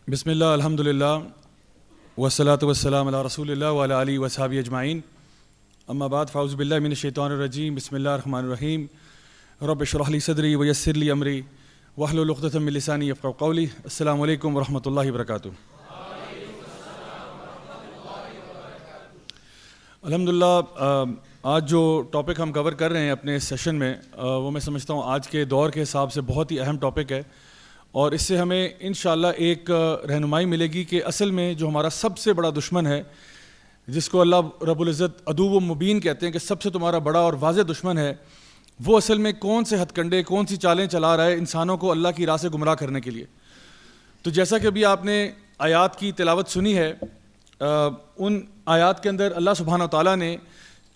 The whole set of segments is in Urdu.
بسم اللہ الحمد للہ والصلاۃ والسلام علی رسول اللہ وعلی آلہ وصحبہ اجمعین، اما بعد فاعوذ باللہ من الشیطان الرجیم، بسم اللہ الرحمن الرحیم، رب اشرح لی صدری ویسر لی امری واحلل عقدۃ من لسانی یفقہوا قولی۔ السلام علیکم ورحمۃ اللہ وبرکاتہ۔ الحمدللہ آج جو ٹاپک ہم کور کر رہے ہیں اپنے سیشن میں وہ میں سمجھتا ہوں آج کے دور کے حساب سے بہت ہی اہم ٹاپک ہے، اور اس سے ہمیں انشاءاللہ ایک رہنمائی ملے گی کہ اصل میں جو ہمارا سب سے بڑا دشمن ہے، جس کو اللہ رب العزت عدو مبین کہتے ہیں کہ سب سے تمہارا بڑا اور واضح دشمن ہے، وہ اصل میں کون سے ہتھ کنڈے کون سی چالیں چلا رہا ہے انسانوں کو اللہ کی راہ سے گمراہ کرنے کے لیے۔ تو جیسا کہ ابھی آپ نے آیات کی تلاوت سنی ہے، ان آیات کے اندر اللہ سبحانہ و تعالیٰ نے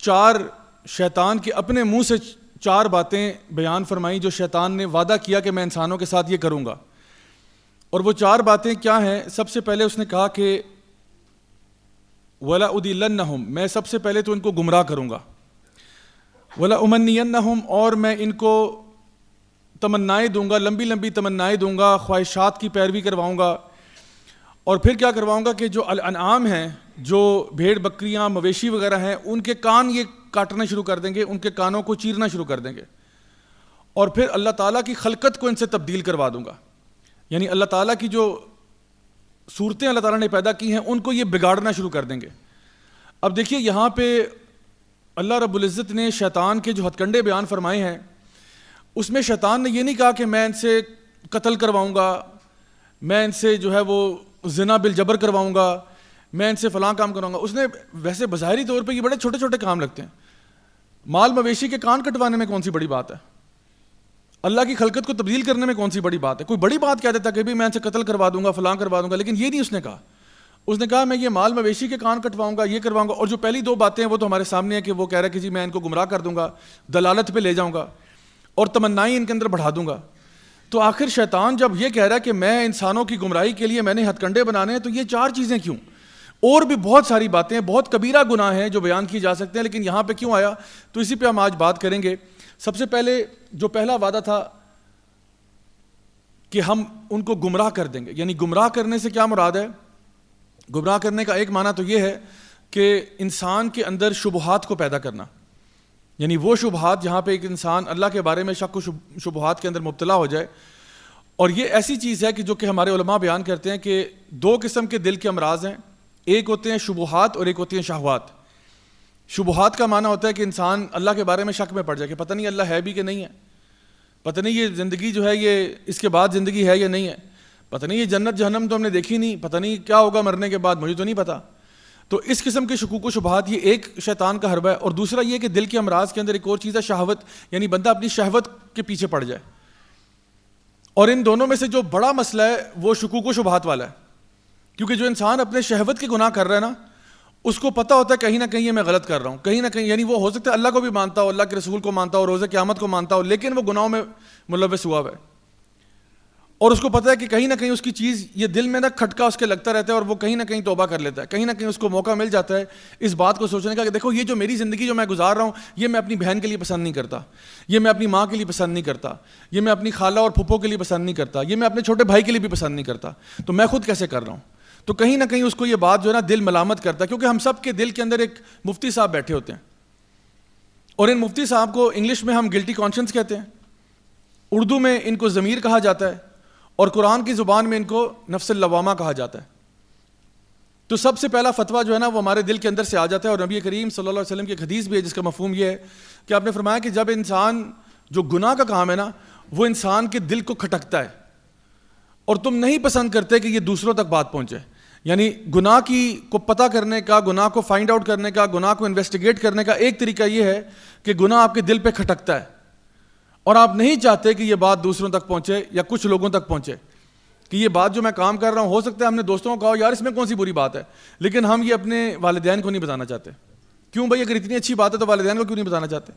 چار شیطان کے اپنے منہ سے چار باتیں بیان فرمائیں جو شیطان نے وعدہ کیا کہ میں انسانوں کے ساتھ یہ کروں گا، اور وہ چار باتیں کیا ہیں؟ سب سے پہلے اس نے کہا کہ وَلَأُضِلَّنَّهُمْ، میں سب سے پہلے تو ان کو گمراہ کروں گا، وَلَأُمَنِّيَنَّهُمْ، اور میں ان کو تمنائیں دوں گا، لمبی لمبی تمنائیں دوں گا، خواہشات کی پیروی کرواؤں گا، اور پھر کیا کرواؤں گا کہ جو الانعام ہیں، جو بھیڑ بکریاں مویشی وغیرہ ہیں، ان کے کان یہ کاٹنا شروع کر دیں گے، ان کے کانوں کو چیرنا شروع کر دیں گے، اور پھر اللہ تعالیٰ کی خلقت کو ان سے تبدیل کروا دوں گا، یعنی اللہ تعالیٰ کی جو صورتیں اللہ تعالیٰ نے پیدا کی ہیں ان کو یہ بگاڑنا شروع کر دیں گے۔ اب دیکھیے یہاں پہ اللہ رب العزت نے شیطان کے جو ہتھ کنڈے بیان فرمائے ہیں، اس میں شیطان نے یہ نہیں کہا کہ میں ان سے قتل کرواؤں گا، میں ان سے جو ہے وہ زنا بالجبر کرواؤں گا، میں ان سے فلاں کام کراؤں گا۔ اس نے ویسے بظاہری طور پہ یہ بڑے چھوٹے چھوٹے کام لگتے ہیں، مال مویشی کے کان کٹوانے میں کون سی بڑی بات ہے؟ اللہ کی خلقت کو تبدیل کرنے میں کون سی بڑی بات ہے؟ کوئی بڑی بات کہہ دیتا کہ بھی میں ان سے قتل کروا دوں گا، فلاں کروا دوں گا، لیکن یہ نہیں اس نے کہا۔ اس نے کہا میں یہ مال مویشی کے کان کٹواؤں گا، یہ کرواؤں گا، اور جو پہلی دو باتیں ہیں وہ تو ہمارے سامنے ہیں کہ وہ کہہ رہا ہے کہ جی میں ان کو گمراہ کر دوں گا، دلالت پہ لے جاؤں گا، اور تمنائیں ان کے اندر بڑھا دوں گا۔ تو آخر شیطان جب یہ کہہ رہا ہے کہ میں انسانوں کی گمراہی کے لیے میں نے ہتھ کنڈے بنانے ہیں، تو یہ چار چیزیں کیوں؟ اور بھی بہت ساری باتیں ہیں، بہت کبیرہ گناہ ہیں جو بیان کی جا سکتے ہیں، لیکن یہاں پہ کیوں آیا؟ تو اسی پہ ہم آج بات کریں گے۔ سب سے پہلے جو پہلا وعدہ تھا کہ ہم ان کو گمراہ کر دیں گے، یعنی گمراہ کرنے سے کیا مراد ہے؟ گمراہ کرنے کا ایک معنی تو یہ ہے کہ انسان کے اندر شبہات کو پیدا کرنا، یعنی وہ شبہات جہاں پہ ایک انسان اللہ کے بارے میں شک و شبہات کے اندر مبتلا ہو جائے۔ اور یہ ایسی چیز ہے کہ جو کہ ہمارے علماء بیان کرتے ہیں کہ دو قسم کے دل کے امراض ہیں، ایک ہوتے ہیں شبہات اور ایک ہوتی ہیں شہوات۔ شبہات کا معنی ہوتا ہے کہ انسان اللہ کے بارے میں شک میں پڑ جائے کہ پتہ نہیں اللہ ہے بھی کہ نہیں ہے، پتہ نہیں یہ زندگی جو ہے یہ اس کے بعد زندگی ہے یا نہیں ہے، پتہ نہیں یہ جنت جہنم تو ہم نے دیکھی نہیں، پتہ نہیں کیا ہوگا مرنے کے بعد، مجھے تو نہیں پتہ۔ تو اس قسم کے شکوک و شبہات یہ ایک شیطان کا حربہ ہے، اور دوسرا یہ کہ دل کے امراض کے اندر ایک اور چیز ہے شہوت، یعنی بندہ اپنی شہوت کے پیچھے پڑ جائے۔ اور ان دونوں میں سے جو بڑا مسئلہ ہے وہ شکوک و شبہات والا ہے، کیونکہ جو انسان اپنے شہوت کے گناہ کر رہا ہے نا، اس کو پتہ ہوتا ہے کہیں نہ کہیں یہ میں غلط کر رہا ہوں، کہیں نہ کہیں، یعنی وہ ہو سکتا ہے اللہ کو بھی مانتا ہو، اللہ کے رسول کو مانتا ہو، روز قیامت کو مانتا ہو، لیکن وہ گناہوں میں ملوث ہوا ہے، اور اس کو پتہ ہے کہ کہیں نہ کہیں اس کی چیز یہ دل میں نہ کھٹکا اس کے لگتا رہتا ہے، اور وہ کہیں نہ کہیں توبہ کر لیتا ہے، کہیں نہ کہیں اس کو موقع مل جاتا ہے اس بات کو سوچنے کا کہ دیکھو یہ جو میری زندگی جو میں گزار رہا ہوں یہ میں اپنی بہن کے لیے پسند نہیں کرتا، یہ میں اپنی ماں کے لیے پسند نہیں کرتا، یہ میں اپنی خالہ اور پھپھو کے لیے پسند نہیں کرتا، یہ میں اپنے چھوٹے بھائی کے لیے بھی پسند نہیں کرتا، تو میں خود کیسے کر رہا ہوں؟ تو کہیں نہ کہیں اس کو یہ بات جو ہے نا دل ملامت کرتا ہے، کیونکہ ہم سب کے دل کے اندر ایک مفتی صاحب بیٹھے ہوتے ہیں، اور ان مفتی صاحب کو انگلش میں ہم گلٹی کانشنس کہتے ہیں، اردو میں ان کو ضمیر کہا جاتا ہے، اور قرآن کی زبان میں ان کو نفس اللوامہ کہا جاتا ہے۔ تو سب سے پہلا فتویٰ جو ہے نا وہ ہمارے دل کے اندر سے آ جاتا ہے، اور نبی کریم صلی اللہ علیہ وسلم کی ایک حدیث بھی ہے جس کا مفہوم یہ ہے کہ آپ نے فرمایا کہ جب انسان جو گناہ کا کام ہے نا وہ انسان کے دل کو کھٹکتا ہے، اور تم نہیں پسند کرتے کہ یہ دوسروں تک بات پہنچے، یعنی گناہ کی کو پتہ کرنے کا، گناہ کو فائنڈ آؤٹ کرنے کا، گناہ کو انویسٹیگیٹ کرنے کا ایک طریقہ یہ ہے کہ گناہ آپ کے دل پہ کھٹکتا ہے، اور آپ نہیں چاہتے کہ یہ بات دوسروں تک پہنچے یا کچھ لوگوں تک پہنچے، کہ یہ بات جو میں کام کر رہا ہوں ہو سکتا ہے ہم نے دوستوں کو کہا یار اس میں کون سی بری بات ہے، لیکن ہم یہ اپنے والدین کو نہیں بتانا چاہتے۔ کیوں بھائی؟ اگر اتنی اچھی بات ہے تو والدین کو کیوں نہیں بتانا چاہتے؟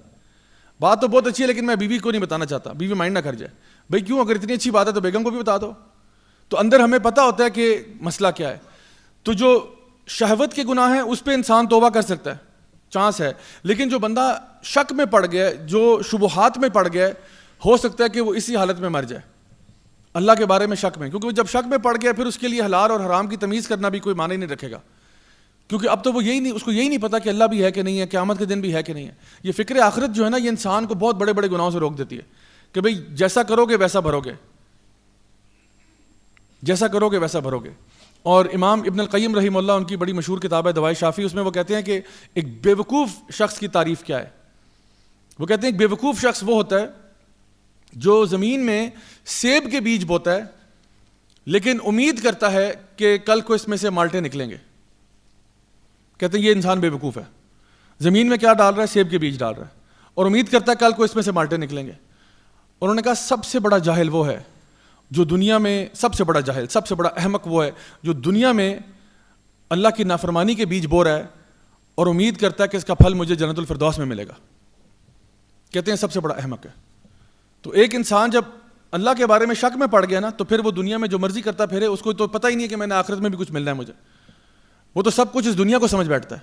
بات تو بہت اچھی ہے لیکن میں بیوی کو نہیں بتانا چاہتا، بیوی مائنڈ نہ کر جائے۔ بھائی کیوں؟ اگر اتنی اچھی بات ہے تو بیگم کو بھی بتا دو۔ تو اندر ہمیں پتہ ہوتا ہے کہ مسئلہ کیا ہے۔ تو جو شہوت کے گناہ ہیں اس پہ انسان توبہ کر سکتا ہے، چانس ہے، لیکن جو بندہ شک میں پڑ گیا، جو شبہات میں پڑ گیا، ہو سکتا ہے کہ وہ اسی حالت میں مر جائے۔ اللہ کے بارے میں شک میں, کیونکہ وہ جب شک میں پڑ گیا پھر اس کے لیے حلال اور حرام کی تمیز کرنا بھی کوئی معنی نہیں رکھے گا, کیونکہ اب تو وہ اس کو یہی نہیں پتا کہ اللہ بھی ہے کہ نہیں ہے, قیامت کے دن بھی ہے کہ نہیں ہے. یہ فکر آخرت جو ہے نا, یہ انسان کو بہت بڑے بڑے گناہوں سے روک دیتی ہے کہ بھئی جیسا کرو گے ویسا بھرو گے, جیسا کرو گے ویسا بھرو گے. اور امام ابن القیم رحمہ اللہ, ان کی بڑی مشہور کتاب ہے دوائے شافی, اس میں وہ کہتے ہیں کہ ایک بے وقوف شخص کی تعریف کیا ہے. وہ کہتے ہیں ایک بے وقوف شخص وہ ہوتا ہے جو زمین میں سیب کے بیج بوتا ہے لیکن امید کرتا ہے کہ کل کو اس میں سے مالٹے نکلیں گے. کہتے ہیں یہ انسان بے وقوف ہے, زمین میں کیا ڈال رہا ہے, سیب کے بیج ڈال رہا ہے اور امید کرتا ہے کل کو اس میں سے مالٹے نکلیں گے. انہوں نے کہا سب سے بڑا جاہل وہ ہے جو دنیا میں, سب سے بڑا جاہل, سب سے بڑا احمق وہ ہے جو دنیا میں اللہ کی نافرمانی کے بیج بو رہا ہے اور امید کرتا ہے کہ اس کا پھل مجھے جنت الفردوس میں ملے گا. کہتے ہیں سب سے بڑا احمق ہے. تو ایک انسان جب اللہ کے بارے میں شک میں پڑ گیا نا, تو پھر وہ دنیا میں جو مرضی کرتا پھرے, اس کو تو پتہ ہی نہیں ہے کہ میں نے آخرت میں بھی کچھ ملنا ہے مجھے. وہ تو سب کچھ اس دنیا کو سمجھ بیٹھتا ہے.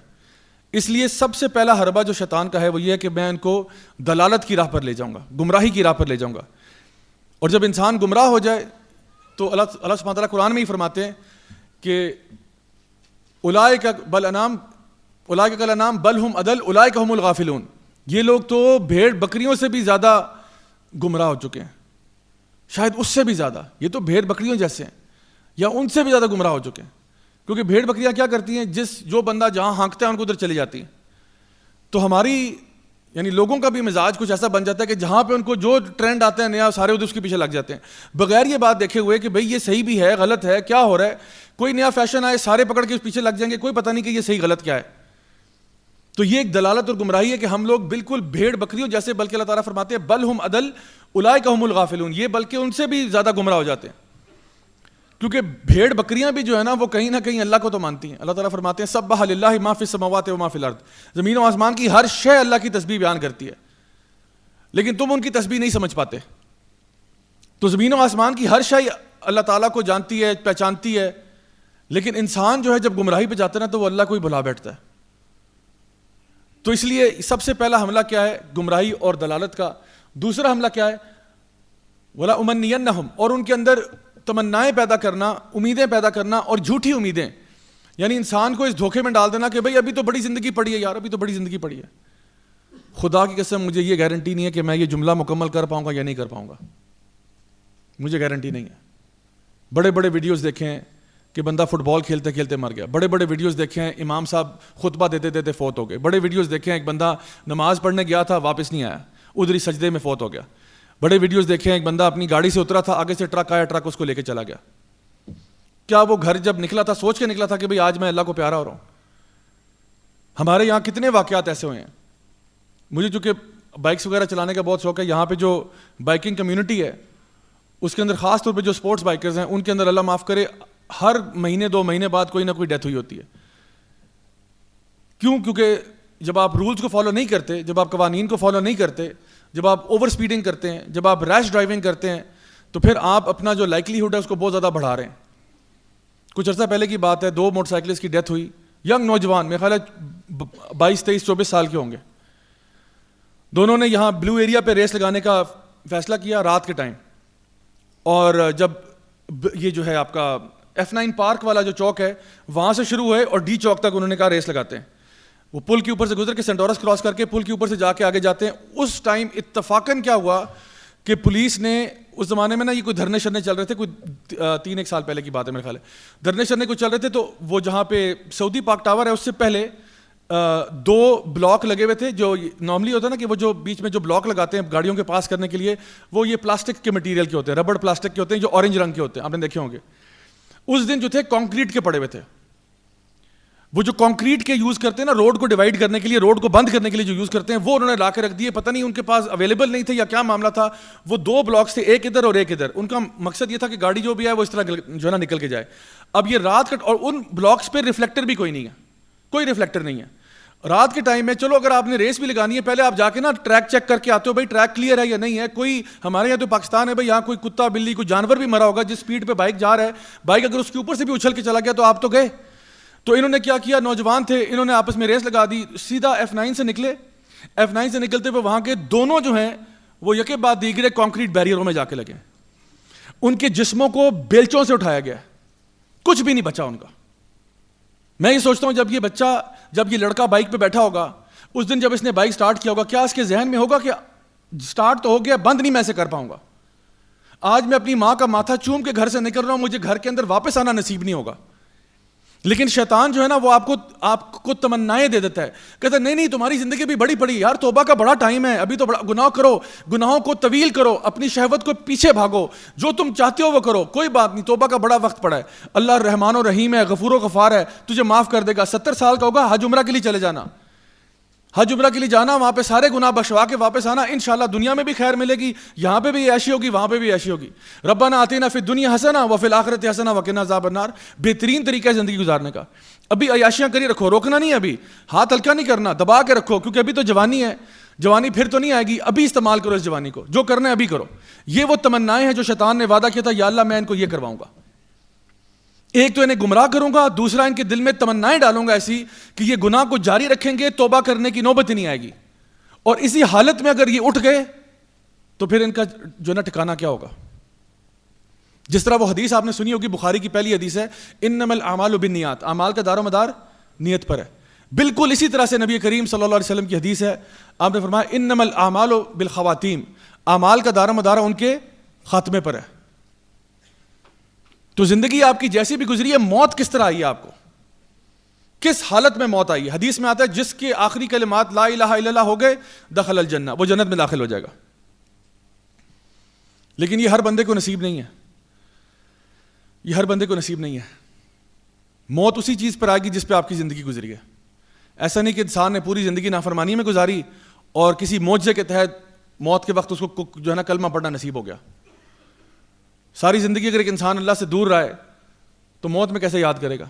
اس لیے سب سے پہلا حربہ جو شیطان کا ہے وہ یہ ہے کہ میں ان کو دلالت کی راہ پر لے جاؤں گا, گمراہی کی راہ پر لے جاؤں گا. اور جب انسان گمراہ ہو جائے تو اللہ سبحانہ وتعالیٰ قرآن میں ہی فرماتے ہیں کہ اولئک بالانعام اولئک کالانعام بل ہم اضل اولئک هم الغافلون. یہ لوگ تو بھیڑ بکریوں سے بھی زیادہ گمراہ ہو چکے ہیں, شاید اس سے بھی زیادہ. یہ تو بھیڑ بکریوں جیسے ہیں یا ان سے بھی زیادہ گمراہ ہو چکے ہیں, کیونکہ بھیڑ بکریاں کیا کرتی ہیں, جو بندہ جہاں ہانکتا ہے ان کو ادھر چلی جاتی ہیں. تو ہماری یعنی لوگوں کا بھی مزاج کچھ ایسا بن جاتا ہے کہ جہاں پہ ان کو جو ٹرینڈ آتا ہے نیا, سارے ادھر اس کے پیچھے لگ جاتے ہیں بغیر یہ بات دیکھے ہوئے کہ بھئی یہ صحیح بھی ہے غلط ہے, کیا ہو رہا ہے. کوئی نیا فیشن آئے سارے پکڑ کے اس پیچھے لگ جائیں گے, کوئی پتہ نہیں کہ یہ صحیح غلط کیا ہے. تو یہ ایک دلالت اور گمراہی ہے کہ ہم لوگ بالکل بھیڑ بکریوں جیسے, بلکہ اللہ تعالیٰ فرماتے ہیں بل ہم اضل اولئک هم الغافلون, یہ بلکہ ان سے بھی زیادہ گمراہ ہو جاتے ہیں. کیونکہ بھیڑ بکریاں بھی جو ہے نا وہ کہیں نہ کہیں اللہ کو تو مانتی ہیں. اللہ تعالیٰ فرماتے ہیں سبح للہ ما فی السماوات و ما فی الارض, زمین و آسمان کی ہر شے اللہ کی تسبیح بیان کرتی ہے, لیکن تم ان کی تسبیح نہیں سمجھ پاتے. تو زمین و آسمان کی ہر شے اللہ تعالیٰ کو جانتی ہے, پہچانتی ہے, لیکن انسان جو ہے جب گمراہی پہ جاتا ہے نا تو وہ اللہ کو ہی بھلا بیٹھتا ہے. تو اس لیے سب سے پہلا حملہ کیا ہے, گمراہی اور دلالت کا. دوسرا حملہ کیا ہے, ولا امنینہم, اور ان کے اندر تمنائیں پیدا کرنا, امیدیں پیدا کرنا, اور جھوٹی امیدیں. یعنی انسان کو اس دھوکے میں ڈال دینا کہ بھئی ابھی تو بڑی زندگی پڑی ہے یار, ابھی تو بڑی زندگی پڑی ہے. خدا کی قسم مجھے یہ گارنٹی نہیں ہے کہ میں یہ جملہ مکمل کر پاؤں گا یا نہیں کر پاؤں گا, مجھے گارنٹی نہیں ہے. بڑے بڑے ویڈیوز دیکھیں کہ بندہ فٹ بال کھیلتے کھیلتے مر گیا, بڑے بڑے ویڈیوز دیکھیں امام صاحب خطبہ دیتے دیتے فوت ہو گئے, بڑے ویڈیوز دیکھیں ایک بندہ نماز پڑھنے گیا تھا واپس نہیں آیا, ادھر ہی سجدے میں فوت ہو گیا. بڑے ویڈیوز دیکھیں ایک بندہ اپنی گاڑی سے اترا تھا, آگے سے ٹرک آیا, ٹرک اس کو لے کے چلا گیا. کیا وہ گھر جب نکلا تھا سوچ کے نکلا تھا کہ بھئی آج میں اللہ کو پیارا ہو رہا ہوں؟ ہمارے یہاں کتنے واقعات ایسے ہوئے ہیں. مجھے چونکہ بائکس وغیرہ چلانے کا بہت شوق ہے, یہاں پہ جو بائکنگ کمیونٹی ہے اس کے اندر خاص طور پہ جو سپورٹس بائکرز ہیں ان کے اندر اللہ معاف کرے ہر مہینے 2 مہینے بعد کوئی نہ کوئی ڈیتھ ہوئی ہوتی ہے. کیوں؟ کیونکہ جب آپ رولز کو فالو نہیں کرتے, جب آپ قوانین کو فالو نہیں کرتے, جب آپ اوور سپیڈنگ کرتے ہیں, جب آپ ریش ڈرائیونگ کرتے ہیں, تو پھر آپ اپنا جو لائکلیہڈ ہے اس کو بہت زیادہ بڑھا رہے ہیں. کچھ عرصہ پہلے کی بات ہے, 2 موٹر سائیکلسٹ کی ڈیتھ ہوئی, ینگ نوجوان, میرے خیال ہے 22, 23, 24 سال کے ہوں گے. دونوں نے یہاں بلو ایریا پہ ریس لگانے کا فیصلہ کیا رات کے ٹائم, اور جب یہ جو ہے آپ کا F9 پارک والا جو چوک ہے وہاں سے شروع ہوئے اور ڈی چوک تک انہوں نے کہا ریس لگاتے ہیں. وہ پل کے اوپر سے گزر کے سینٹورس کراس کر کے پل کے اوپر سے جا کے آگے جاتے ہیں. اس ٹائم اتفاقاً کیا ہوا کہ پولیس نے, اس زمانے میں نا یہ کوئی دھرنے شرنے چل رہے تھے, کوئی 3-1 سال پہلے کی بات ہے میرے خیال ہے, دھرنے شرنے کو چل رہے تھے. تو وہ جہاں پہ سعودی پاک ٹاور ہے اس سے پہلے 2 بلاک لگے ہوئے تھے. جو نارملی ہوتا ہے نا کہ وہ جو بیچ میں جو بلاک لگاتے ہیں گاڑیوں کے پاس کرنے کے لیے, وہ یہ پلاسٹک کے مٹیریل کے ہوتے ہیں, ربڑ پلاسٹک کے ہوتے ہیں جو اورنج رنگ کے ہوتے ہیں, آپ نے دیکھے ہوں گے. اس دن جو تھے کانکریٹ کے پڑے ہوئے تھے. وہ جو کانکریٹ کے یوز کرتے ہیں نا روڈ کو ڈیوائڈ کرنے کے لیے, روڈ کو بند کرنے کے لیے جو یوز کرتے ہیں, وہ انہوں نے لا کے رکھ دیے. پتہ نہیں ان کے پاس اویلیبل نہیں تھے یا کیا معاملہ تھا. وہ 2 بلاکس تھے, ایک ادھر اور ایک ادھر. ان کا مقصد یہ تھا کہ گاڑی جو بھی ہے وہ اس طرح جو ہے نا نکل کے جائے. اب یہ رات کا, اور ان بلاکس پہ ریفلیکٹر بھی کوئی نہیں ہے, کوئی ریفلیکٹر نہیں ہے. رات کے ٹائم میں چلو اگر آپ نے ریس بھی لگانی ہے پہلے آپ جا کے نا ٹریک چیک کر کے آتے ہو, بھائی ٹریک کلیئر ہے یا نہیں ہے. کوئی ہمارے یہاں تو پاکستان ہے بھائی, یہاں کوئی کتا بلی کوئی جانور بھی مرا ہوگا, جس سپیڈ پہ بائک جا رہا ہے, بائک اگر اس کے اوپر سے بھی اچھل کے چلا گیا تو آپ تو گئے. تو انہوں نے کیا کیا, نوجوان تھے, انہوں نے آپس میں ریس لگا دی, سیدھا F9 سے نکلے. F9 سے نکلتے ہوئے وہاں کے دونوں جو ہیں وہ یکے بعد دیگرے کانکریٹ بیریئروں میں جا کے لگے. ان کے جسموں کو بیلچوں سے اٹھایا گیا ہے, کچھ بھی نہیں بچا ان کا. میں یہ سوچتا ہوں جب یہ بچہ, جب یہ لڑکا بائک پہ بیٹھا ہوگا, اس دن جب اس نے بائک سٹارٹ کیا ہوگا, کیا اس کے ذہن میں ہوگا کہ سٹارٹ تو ہو گیا, بند نہیں میں سے کر پاؤں گا. آج میں اپنی ماں کا ماتھا چوم کے گھر سے نکل رہا ہوں, مجھے گھر کے اندر واپس آنا نصیب نہیں ہوگا. لیکن شیطان جو ہے نا وہ آپ کو تمنائیں دے دیتا ہے, کہتا ہے نہیں تمہاری زندگی بھی بڑی پڑی یار, توبہ کا بڑا ٹائم ہے, ابھی تو بڑا گناہ کرو, گناہوں کو طویل کرو, اپنی شہوت کو پیچھے بھاگو, جو تم چاہتے ہو وہ کرو, کوئی بات نہیں, توبہ کا بڑا وقت پڑا ہے, اللہ رحمان و رحیم ہے, غفور و غفار ہے, تجھے معاف کر دے گا. 70 سال کا ہوگا, حج عمرہ کے لیے چلے جانا, حج عمرہ کے لیے جانا, وہاں پہ سارے گناہ بخشوا کے واپس آنا, انشاءاللہ دنیا میں بھی خیر ملے گی, یہاں پہ بھی عیشی ہوگی, وہاں پہ بھی عیشی ہوگی. ربنا آتینا فی الدنیا حسنہ وفی الآخرۃ حسنہ وقنا عذاب النار. بہترین طریقہ ہے زندگی گزارنے کا. ابھی عیاشیاں کری رکھو, روکنا نہیں ہے, ابھی ہاتھ ہلکا نہیں کرنا, دبا کے رکھو, کیونکہ ابھی تو جوانی ہے, جوانی پھر تو نہیں آئے گی, ابھی استعمال کرو اس جوانی کو, جو کرنا ہے ابھی کرو. یہ وہ تمنائیں ہیں جو شیطان نے وعدہ کیا تھا, یا اللہ میں ان کو یہ کرواؤں گا. ایک تو انہیں گمراہ کروں گا, دوسرا ان کے دل میں تمنائیں ڈالوں گا ایسی کہ یہ گناہ کو جاری رکھیں گے, توبہ کرنے کی نوبت ہی نہیں آئے گی. اور اسی حالت میں اگر یہ اٹھ گئے تو پھر ان کا جو نا ٹھکانہ کیا ہوگا. جس طرح وہ حدیث آپ نے سنی ہوگی, بخاری کی پہلی حدیث ہے, انما الاعمال بالنیات, اعمال کا دار و مدار نیت پر ہے. بالکل اسی طرح سے نبی کریم صلی اللہ علیہ وسلم کی حدیث ہے, آپ نے فرمایا انما الاعمال بالخواتیم, اعمال کا دار و مدار ان کے خاتمے پر ہے. تو زندگی آپ کی جیسی بھی گزری ہے, موت کس طرح آئی ہے, آپ کو کس حالت میں موت آئی ہے. حدیث میں آتا ہے جس کے آخری کلمات لا الہ الا اللہ ہو گئے دخل الجنہ, وہ جنت میں داخل ہو جائے گا. لیکن یہ ہر بندے کو نصیب نہیں ہے, یہ ہر بندے کو نصیب نہیں ہے. موت اسی چیز پر آئے گی جس پہ آپ کی زندگی گزری ہے. ایسا نہیں کہ انسان نے پوری زندگی نافرمانی میں گزاری اور کسی معجزے کے تحت موت کے وقت اس کو جو ہے نا کلمہ پڑھنا نصیب ہو گیا. ساری زندگی اگر ایک انسان اللہ سے دور رہا ہے تو موت میں کیسے یاد کرے گا؟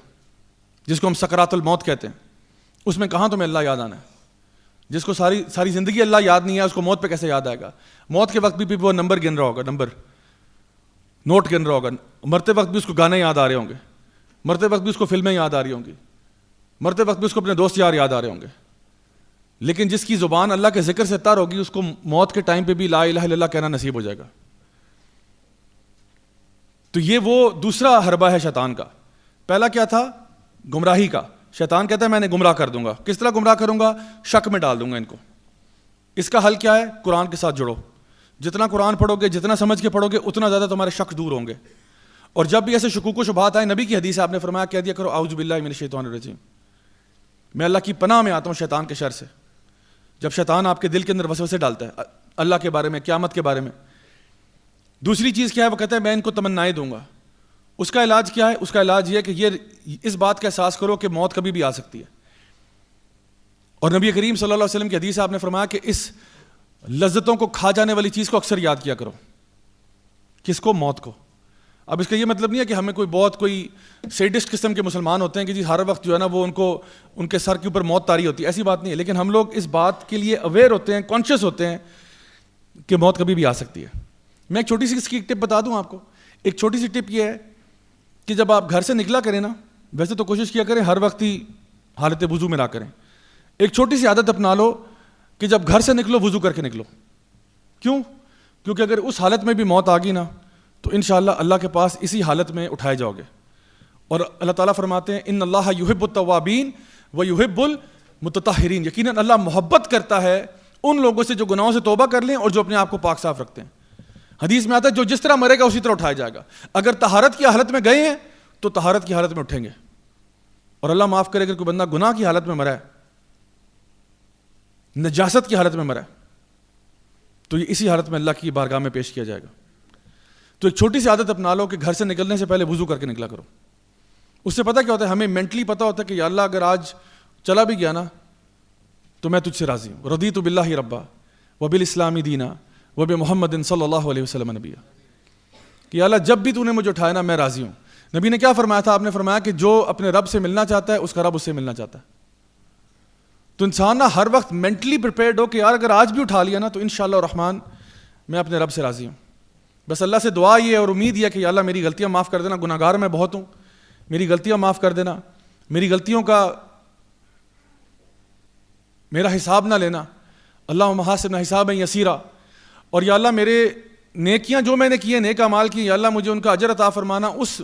جس کو ہم سکرات الموت کہتے ہیں, اس میں کہاں تمہیں اللہ یاد آنا ہے. جس کو ساری زندگی اللہ یاد نہیں ہے, اس کو موت پہ کیسے یاد آئے گا؟ موت کے وقت بھی وہ نمبر گن رہا ہوگا, نمبر نوٹ گن رہا ہوگا. مرتے وقت بھی اس کو گانے یاد آ رہے ہوں گے, مرتے وقت بھی اس کو فلمیں یاد آ رہی ہوں گی, مرتے وقت بھی اس کو اپنے دوست یار یاد آ رہے ہوں گے. لیکن جس کی زبان اللہ کے ذکر سے تر ہوگی, اس کو موت کے ٹائم پہ بھی لا الہ الا اللہ کہنا نصیب ہو جائے گا. تو یہ وہ دوسرا حربہ ہے شیطان کا. پہلا کیا تھا؟ گمراہی کا. شیطان کہتا ہے میں نے گمراہ کر دوں گا. کس طرح گمراہ کروں گا؟ شک میں ڈال دوں گا ان کو. اس کا حل کیا ہے؟ قرآن کے ساتھ جڑو. جتنا قرآن پڑھو گے, جتنا سمجھ کے پڑھو گے, اتنا زیادہ تمہارے شک دور ہوں گے. اور جب بھی ایسے شکوک و شبہات آئے, نبی کی حدیث ہے, آپ نے فرمایا کہہ دیا کرو اعوذ باللہ من الشیطان الرجیم, میں اللہ کی پناہ میں آتا ہوں شیطان کے شر سے. جب شیطان آپ کے دل کے اندر وسوسے ڈالتا ہے اللہ کے بارے میں, قیامت کے بارے میں. دوسری چیز کیا ہے؟ وہ کہتا ہے میں ان کو تمنائیں دوں گا. اس کا علاج کیا ہے؟ اس کا علاج یہ ہے کہ یہ اس بات کا احساس کرو کہ موت کبھی بھی آ سکتی ہے. اور نبی کریم صلی اللہ علیہ وسلم کی حدیث آپ نے فرمایا کہ اس لذتوں کو کھا جانے والی چیز کو اکثر یاد کیا کرو. کس کو؟ موت کو. اب اس کا یہ مطلب نہیں ہے کہ ہمیں کوئی سیڈسٹ قسم کے مسلمان ہوتے ہیں کہ جی ہر وقت جو ہے نا وہ ان کے سر کے اوپر موت طاری ہوتی ہے, ایسی بات نہیں ہے. لیکن ہم لوگ اس بات کے لیے اویئر ہوتے ہیں, کانشیس ہوتے ہیں کہ موت کبھی بھی آ سکتی ہے. میں ایک چھوٹی سی اس کی ایک ٹپ بتا دوں آپ کو. ایک چھوٹی سی ٹپ یہ ہے کہ جب آپ گھر سے نکلا کریں نا, ویسے تو کوشش کیا کریں ہر وقت ہی حالت وضو میں نہ کریں. ایک چھوٹی سی عادت اپنا لو کہ جب گھر سے نکلو وضو کر کے نکلو. کیوں؟ کیونکہ اگر اس حالت میں بھی موت آ گئی نا تو انشاءاللہ اللہ کے پاس اسی حالت میں اٹھائے جاؤ گے. اور اللہ تعالیٰ فرماتے ہیں ان اللہ یحب التوابین و یحب المتطہرین, یقیناً اللہ محبت کرتا ہے ان لوگوں سے جو گناہوں سے توبہ کر لیں اور جو اپنے آپ کو پاک صاف رکھتے ہیں. حدیث میں آتا ہے جو جس طرح مرے گا اسی طرح اٹھایا جائے گا. اگر طہارت کی حالت میں گئے ہیں تو طہارت کی حالت میں اٹھیں گے, اور اللہ معاف کرے اگر کوئی بندہ گناہ کی حالت میں مرا ہے, نجاست کی حالت میں مرا ہے, تو یہ اسی حالت میں اللہ کی بارگاہ میں پیش کیا جائے گا. تو ایک چھوٹی سی عادت اپنا لو کہ گھر سے نکلنے سے پہلے وضو کر کے نکلا کرو. اس سے پتہ کیا ہوتا ہے؟ ہمیں مینٹلی پتہ ہوتا ہے کہ یا اللہ اگر آج چلا بھی گیا نا تو میں تجھ سے راضی ہوں. رضیت باللہ ربا وبالاسلام دینا وبمحمد صلی اللہ علیہ وسلم نبیہ, کہ یا اللہ جب بھی تو نے مجھے اٹھایا نا میں راضی ہوں. نبی نے کیا فرمایا تھا؟ آپ نے فرمایا کہ جو اپنے رب سے ملنا چاہتا ہے اس کا رب اس سے ملنا چاہتا ہے. تو انسان نا ہر وقت مینٹلی پریپیئرڈ ہو کہ یار اگر آج بھی اٹھا لیا نا تو انشاءاللہ الرحمن میں اپنے رب سے راضی ہوں. بس اللہ سے دعا یہ ہے اور امید یہ ہے کہ یا اللہ میری غلطیاں معاف کر دینا, گناہ گار میں بہت ہوں, میری غلطیاں معاف کر دینا, میری غلطیوں کا میرا حساب نہ لینا, اللہم حاسبنا حسابا یسیرا, اور یا اللہ نیکیاں جو میں نے کی ہیں، نیک اعمال کی، یا اللہ مجھے ان کا اجر عطا فرمانا اس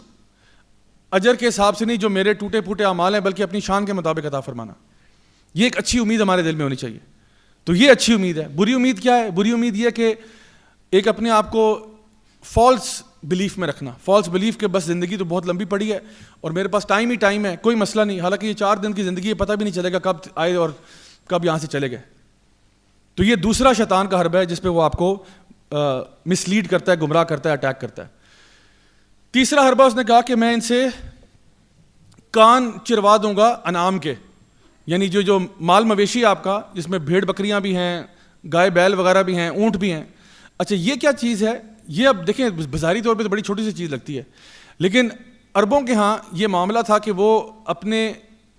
اجر کے حساب سے نہیں جو میرے ٹوٹے پھوٹے اعمال ہیں، بلکہ اپنی شان کے مطابق عطا فرمانا. یہ ایک اچھی امید ہمارے دل میں ہونی چاہیے. تو یہ اچھی امید ہے. بری امید کیا ہے؟ بری امید یہ کہ ایک اپنے آپ کو فالس بلیف میں رکھنا. فالس بلیف کہ بس زندگی تو بہت لمبی پڑی ہے اور میرے پاس ٹائم ہی ٹائم ہے، کوئی مسئلہ نہیں. حالانکہ یہ 4 دن کی زندگی ہے، پتہ بھی نہیں چلے گا کب آئے اور کب یہاں سے چلے گئے. تو یہ دوسرا شیطان کا حربہ ہے جس پہ وہ آپ کو مس لیڈ کرتا ہے، گمراہ کرتا ہے، اٹیک کرتا ہے. تیسرا حربہ اس نے کہا کہ میں ان سے کان چروا دوں گا انعام کے، یعنی جو مال مویشی آپ کا، جس میں بھیڑ بکریاں بھی ہیں، گائے بیل وغیرہ بھی ہیں، اونٹ بھی ہیں. اچھا یہ کیا چیز ہے؟ یہ اب دیکھیں بظاہری طور پہ تو بڑی چھوٹی سی چیز لگتی ہے، لیکن عربوں کے ہاں یہ معاملہ تھا کہ وہ اپنے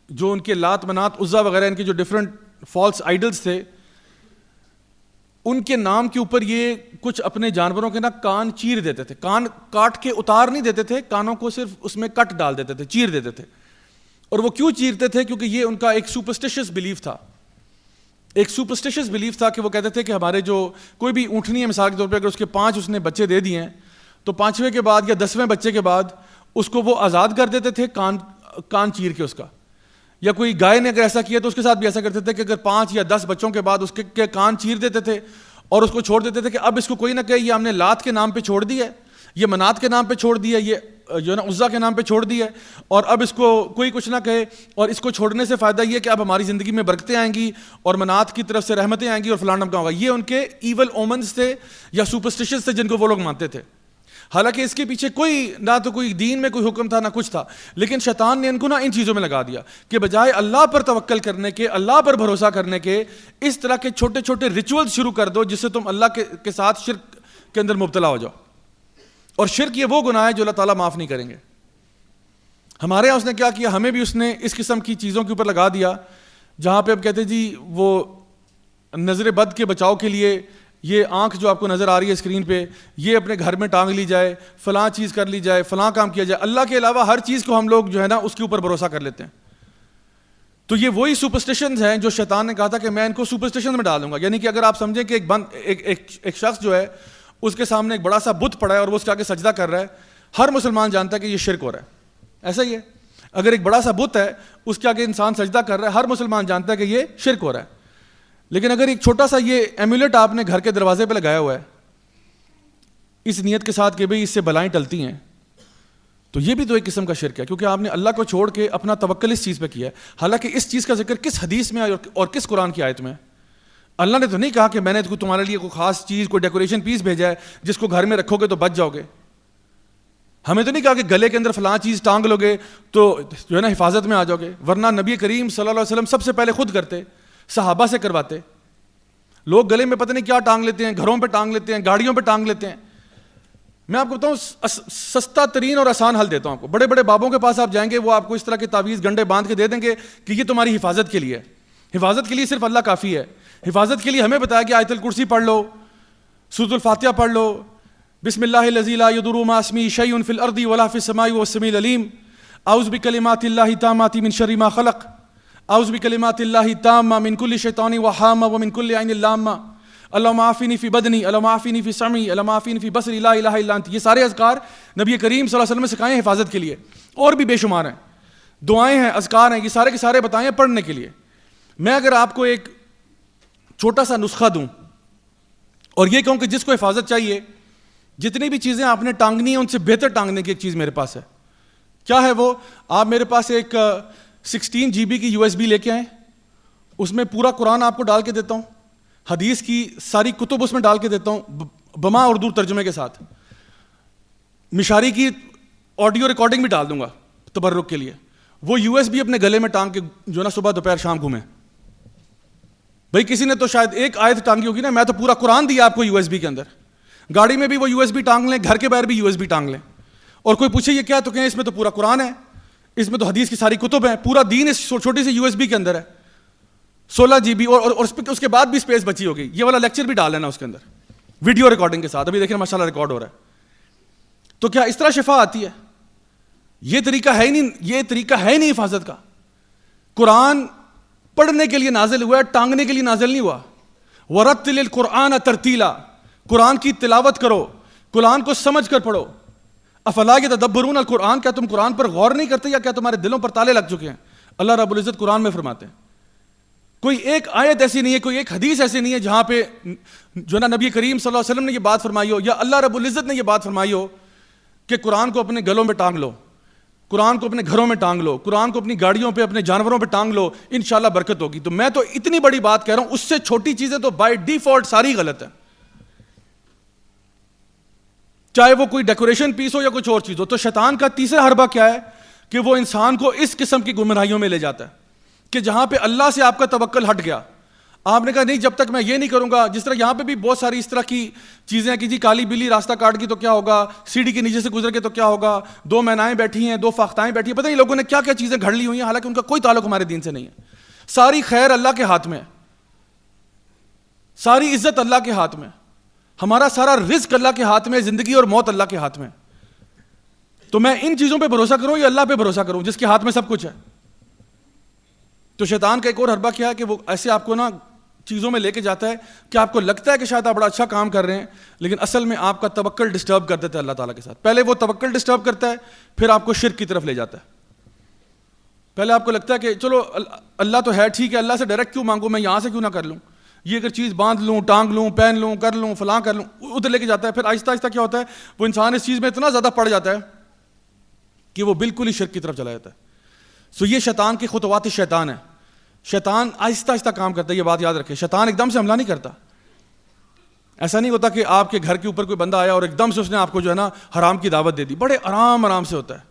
جو ان کے لات منات عزا وغیرہ ان کے جو ڈفرینٹ فالس آئیڈلز تھے، ان کے نام کے اوپر یہ کچھ اپنے جانوروں کے نا کان چیر دیتے تھے. کان کاٹ کے اتار نہیں دیتے تھے، کانوں کو صرف اس میں کٹ ڈال دیتے تھے، چیر دیتے تھے. اور وہ کیوں چیرتے تھے؟ کیونکہ یہ ان کا ایک سپرسٹیشس بلیف تھا. ایک سپرسٹیشس بلیف تھا کہ وہ کہتے تھے کہ ہمارے جو کوئی بھی اونٹنی ہے مثال کے طور پہ، اگر اس کے 5 اس نے بچے دے دیے ہیں تو 5ویں کے بعد یا 10ویں بچے کے بعد اس کو وہ آزاد کر دیتے تھے کان چیر کے اس کا. یا کوئی گائے نے اگر ایسا کیا تو اس کے ساتھ بھی ایسا کرتے تھے کہ اگر 5 یا 10 بچوں کے بعد اس کے کان چیر دیتے تھے اور اس کو چھوڑ دیتے تھے کہ اب اس کو کوئی نہ کہے یہ ہم نے لات کے نام پہ چھوڑ دی ہے، یہ منات کے نام پہ چھوڑ دی ہے، یہ جو ہے نا عزا کے نام پہ چھوڑ دی ہے، اور اب اس کو کوئی کچھ نہ کہے. اور اس کو چھوڑنے سے فائدہ یہ کہ اب ہماری زندگی میں برکتیں آئیں گی اور منات کی طرف سے رحمتیں آئیں گی اور فلاں کا ہوگا. یہ ان کے ایول اومنز تھے یا سپرسٹیشنز تھے جن کو وہ لوگ مانتے تھے. حالانکہ اس کے پیچھے کوئی نہ تو کوئی دین میں کوئی حکم تھا نہ کچھ تھا، لیکن شیطان نے ان کو نہ ان چیزوں میں لگا دیا کہ بجائے اللہ پر توکل کرنے کے، اللہ پر بھروسہ کرنے کے، اس طرح کے چھوٹے چھوٹے ریچولز شروع کر دو جس سے تم اللہ کے ساتھ شرک کے اندر مبتلا ہو جاؤ. اور شرک یہ وہ گناہ ہے جو اللہ تعالیٰ معاف نہیں کریں گے. ہمارے یہاں اس نے کیا کیا؟ ہمیں بھی اس نے اس قسم کی چیزوں کے اوپر لگا دیا جہاں پہ اب کہتے جی وہ نظر بد کے بچاؤ کے لیے یہ آنکھ جو آپ کو نظر آ رہی ہے اسکرین پہ، یہ اپنے گھر میں ٹانگ لی جائے، فلاں چیز کر لی جائے، فلاں کام کیا جائے. اللہ کے علاوہ ہر چیز کو ہم لوگ جو ہے نا اس کے اوپر بھروسہ کر لیتے ہیں. تو یہ وہی سپرسٹیشنز ہیں جو شیطان نے کہا تھا کہ میں ان کو سپرسٹیشن میں ڈال دوں گا. یعنی کہ اگر آپ سمجھیں کہ ایک شخص جو ہے اس کے سامنے ایک بڑا سا بت پڑا ہے اور وہ اس کے آگے سجدہ کر رہا ہے، ہر مسلمان جانتا ہے کہ یہ شرک ہو رہا ہے. ایسا ہی ہے، اگر ایک بڑا سا بت ہے اس کے آگے انسان سجدہ کر رہا ہے، ہر مسلمان جانتا ہے کہ یہ شرک ہو رہا ہے. لیکن اگر ایک چھوٹا سا یہ ایمولیٹ آپ نے گھر کے دروازے پہ لگایا ہوا ہے اس نیت کے ساتھ کہ بھئی اس سے بلائیں ٹلتی ہیں، تو یہ بھی تو ایک قسم کا شرک ہے، کیونکہ آپ نے اللہ کو چھوڑ کے اپنا توکل اس چیز پہ کیا ہے. حالانکہ اس چیز کا ذکر کس حدیث میں اور کس قرآن کی آیت میں؟ اللہ نے تو نہیں کہا کہ میں نے تمہارے لیے کوئی خاص چیز، کوئی ڈیکوریشن پیس بھیجا ہے جس کو گھر میں رکھو گے تو بچ جاؤ گے. ہمیں تو نہیں کہا کہ گلے کے اندر فلاں چیز ٹانگ لو گے تو جو ہے نا حفاظت میں آ جاؤ گے. ورنہ نبی کریم صلی اللہ علیہ وسلم سب سے پہلے خود کرتے، صحابہ سے کرواتے. لوگ گلے میں پتہ نہیں کیا ٹانگ لیتے ہیں، گھروں پہ ٹانگ لیتے ہیں، گاڑیوں پہ ٹانگ لیتے ہیں. میں آپ کو بتاؤں سستا ترین اور آسان حل دیتا ہوں آپ کو. بڑے بڑے بابوں کے پاس آپ جائیں گے، وہ آپ کو اس طرح کے تعویذ گنڈے باندھ کے دے دیں گے کہ یہ تمہاری حفاظت کے لیے ہے. حفاظت کے لیے صرف اللہ کافی ہے. حفاظت کے لیے ہمیں بتایا کہ آیت الکرسی پڑھ لو، سورۃ الفاتحہ پڑھ لو، بسم اللہ الذی لا یضر مع اسمہ شیء فی الارض ولا فی السماء وهو السمیع العلیم، اعوذ بکلمات اللہ التامات من شر ما خلق، اعوذ بکلمات اللہ التامہ من کل شیطان وہامہ ومن کل عین لامہ، اللہم عافنی فی بدنی، اللہم عافنی فی سمعی، اللہم عافنی فی بصری، لا الہ الا انت. یہ سارے اذکار نبی کریم صلی اللہ علیہ وسلم نے سکھائے ہیں حفاظت کے لیے. اور بھی بے شمار ہیں، دعائیں ہیں، اذکار ہیں، یہ سارے کے سارے بتائیں ہیں پڑھنے کے لیے. میں اگر آپ کو ایک چھوٹا سا نسخہ دوں اور یہ کہوں کہ جس کو حفاظت چاہیے، جتنی بھی چیزیں آپ نے ٹانگنی ہیں ان سے بہتر ٹانگنے کی ایک چیز میرے پاس ہے. کیا ہے وہ؟ آپ میرے پاس ایک 16 GB کی USB لے کے آئیں، اس میں پورا قرآن آپ کو ڈال کے دیتا ہوں، حدیث کی ساری کتب اس میں ڈال کے دیتا ہوں بما اردو ترجمے کے ساتھ، مشاری کی آڈیو ریکارڈنگ بھی ڈال دوں گا تبرک کے لیے. وہ USB اپنے گلے میں ٹانگ کے جو نا صبح دوپہر شام گھومیں. بھائی کسی نے تو شاید ایک آیت ٹانگی ہوگی نا، میں تو پورا قرآن دیا آپ کو USB کے اندر. گاڑی میں بھی وہ USB ٹانگ لیں، گھر کے باہر بھی USB ٹانگ لیں. اور کوئی پوچھے یہ کیا، تو کہیں اس میں تو پورا قرآن ہے، اس میں تو حدیث کی ساری کتب ہیں، پورا دین اس چھوٹی سی USB کے اندر ہے. 16 GB اور اس کے بعد بھی اسپیس بچی ہوگی. یہ والا لیکچر بھی ڈال لینا اس کے اندر ویڈیو ریکارڈنگ کے ساتھ. ابھی دیکھیں ماشاء اللہ ریکارڈ ہو رہا ہے. تو کیا اس طرح شفا آتی ہے؟ یہ طریقہ ہے ہی نہیں، یہ طریقہ ہے نہیں حفاظت کا. قرآن پڑھنے کے لیے نازل ہوا ہے، ٹانگنے کے لیے نازل نہیں ہوا. وَرَتِّلِ الْقُرْآنَ تَرْتِیلًا، قرآن کی تلاوت کرو، قرآن کو سمجھ کر پڑھو. افلا یتدبرون القرآن, کیا تم قرآن پر غور نہیں کرتے یا کیا تمہارے دلوں پر تالے لگ چکے ہیں؟ اللہ رب العزت قرآن میں فرماتے ہیں. کوئی ایک آیت ایسی نہیں ہے, کوئی ایک حدیث ایسی نہیں ہے جہاں پہ جو ہے نا نبی کریم صلی اللہ علیہ وسلم نے یہ بات فرمائی ہو یا اللہ رب العزت نے یہ بات فرمائی ہو کہ قرآن کو اپنے گلوں میں ٹانگ لو, قرآن کو اپنے گھروں میں ٹانگ لو, قرآن کو اپنی گاڑیوں پہ, اپنے جانوروں پہ ٹانگ لو, انشاءاللہ برکت ہوگی. تو میں تو اتنی بڑی بات کہہ رہا ہوں, اس سے چھوٹی چیزیں تو بائی ڈیفالٹ ساری غلط ہیں, چاہے وہ کوئی ڈیکوریشن پیس ہو یا کچھ اور چیز ہو. تو شیطان کا تیسرا حربہ کیا ہے کہ وہ انسان کو اس قسم کی گمراہیوں میں لے جاتا ہے کہ جہاں پہ اللہ سے آپ کا توکل ہٹ گیا. آپ نے کہا نہیں جب تک میں یہ نہیں کروں گا, جس طرح یہاں پہ بھی بہت ساری اس طرح کی چیزیں ہیں کہ جی کالی بلی راستہ کاٹ گئی تو کیا ہوگا, سیڑھی کے نیچے سے گزر کے تو کیا ہوگا, 2 مینائیں بیٹھی ہیں, 2 فاختائیں بیٹھی ہیں, پتہ نہیں لوگوں نے کیا کیا چیزیں گھڑ لی ہوئی ہیں, حالانکہ ان کا کوئی تعلق ہمارے دین سے نہیں ہے. ساری خیر اللہ کے ہاتھ میں ہے, ساری عزت اللہ کے ہاتھ میں, ہمارا سارا رزق اللہ کے ہاتھ میں, زندگی اور موت اللہ کے ہاتھ میں. تو میں ان چیزوں پہ بھروسہ کروں یا اللہ پہ بھروسہ کروں جس کے ہاتھ میں سب کچھ ہے؟ تو شیطان کا ایک اور حربہ کیا ہے کہ وہ ایسے آپ کو نا چیزوں میں لے کے جاتا ہے کہ آپ کو لگتا ہے کہ شاید آپ بڑا اچھا کام کر رہے ہیں, لیکن اصل میں آپ کا توکل ڈسٹرب کر دیتا ہے اللہ تعالیٰ کے ساتھ. پہلے وہ توکل ڈسٹرب کرتا ہے, پھر آپ کو شرک کی طرف لے جاتا ہے. پہلے آپ کو لگتا ہے کہ چلو اللہ تو ہے ٹھیک ہے, اللہ سے ڈائریکٹ کیوں مانگوں, میں یہاں سے کیوں نہ کر لوں, یہ اگر چیز باندھ لوں, ٹانگ لوں, پہن لوں, کر لوں, فلاں کر لوں, ادھر لے کے جاتا ہے. پھر آہستہ آہستہ کیا ہوتا ہے, وہ انسان اس چیز میں اتنا زیادہ پڑ جاتا ہے کہ وہ بالکل ہی شرک کی طرف چلا جاتا ہے. سو یہ شیطان کی خطوات شیطان ہے. شیطان آہستہ آہستہ کام کرتا ہے, یہ بات یاد رکھیں. شیطان ایک دم سے حملہ نہیں کرتا. ایسا نہیں ہوتا کہ آپ کے گھر کے اوپر کوئی بندہ آیا اور ایک دم سے اس نے آپ کو جو ہے نا حرام کی دعوت دے دی. بڑے آرام سے ہوتا ہے.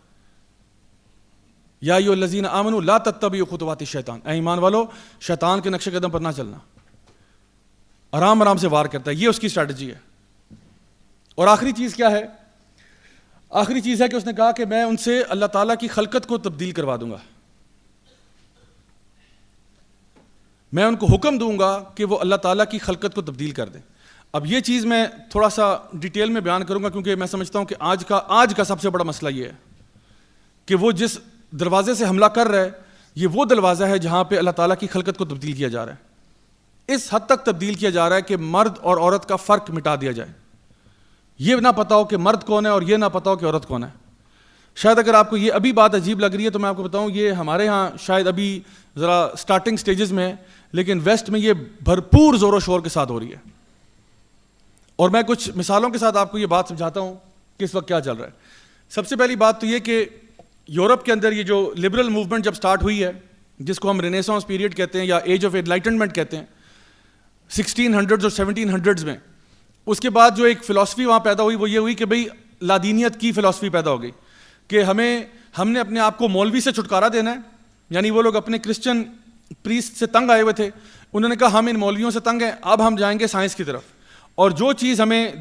یا ایھا الذین آمنوا لا تتبعوا خطوات الشیطان, اے ایمان والو شیطان کے نقش قدم پر نہ چلنا. آرام سے وار کرتا ہے, یہ اس کی اسٹریٹجی ہے. اور آخری چیز کیا ہے؟ آخری چیز ہے کہ اس نے کہا کہ میں ان سے اللہ تعالیٰ کی خلقت کو تبدیل کروا دوں گا. میں ان کو حکم دوں گا کہ وہ اللہ تعالیٰ کی خلقت کو تبدیل کر دیں. اب یہ چیز میں تھوڑا سا ڈیٹیل میں بیان کروں گا کیونکہ میں سمجھتا ہوں کہ آج کا سب سے بڑا مسئلہ یہ ہے کہ وہ جس دروازے سے حملہ کر رہا ہے یہ وہ دروازہ ہے جہاں پہ اللہ تعالیٰ کی خلقت کو تبدیل کیا جا رہا ہے. اس حد تک تبدیل کیا جا رہا ہے کہ مرد اور عورت کا فرق مٹا دیا جائے. یہ نہ پتا ہو کہ مرد کون ہے اور یہ نہ پتا ہو کہ عورت کون ہے. شاید اگر آپ کو یہ ابھی بات عجیب لگ رہی ہے تو میں آپ کو بتاؤں یہ ہمارے ہاں شاید ابھی ذرا سٹارٹنگ سٹیجز میں ہے, لیکن ویسٹ میں یہ بھرپور زور و شور کے ساتھ ہو رہی ہے. اور میں کچھ مثالوں کے ساتھ آپ کو یہ بات سمجھاتا ہوں کہ اس وقت کیا چل رہا ہے. سب سے پہلی بات تو یہ کہ یورپ کے اندر یہ جو لبرل موومنٹ جب سٹارٹ ہوئی ہے, جس کو ہم رینیسانس پیریڈ کہتے ہیں یا ایج آف انلائٹنمنٹ کہتے ہیں, 1600s اور 1700s میں, اس کے بعد جو ایک فلاسفی وہاں پیدا ہوئی وہ یہ ہوئی کہ بھئی لادینیت کی فلاسفی پیدا ہو گئی کہ ہم نے اپنے آپ کو مولوی سے چھٹکارا دینا ہے. یعنی وہ لوگ اپنے کرسچن پریسٹ سے تنگ آئے ہوئے تھے, انہوں نے کہا ہم ان مولویوں سے تنگ ہیں, اب ہم جائیں گے سائنس کی طرف, اور جو چیز ہمیں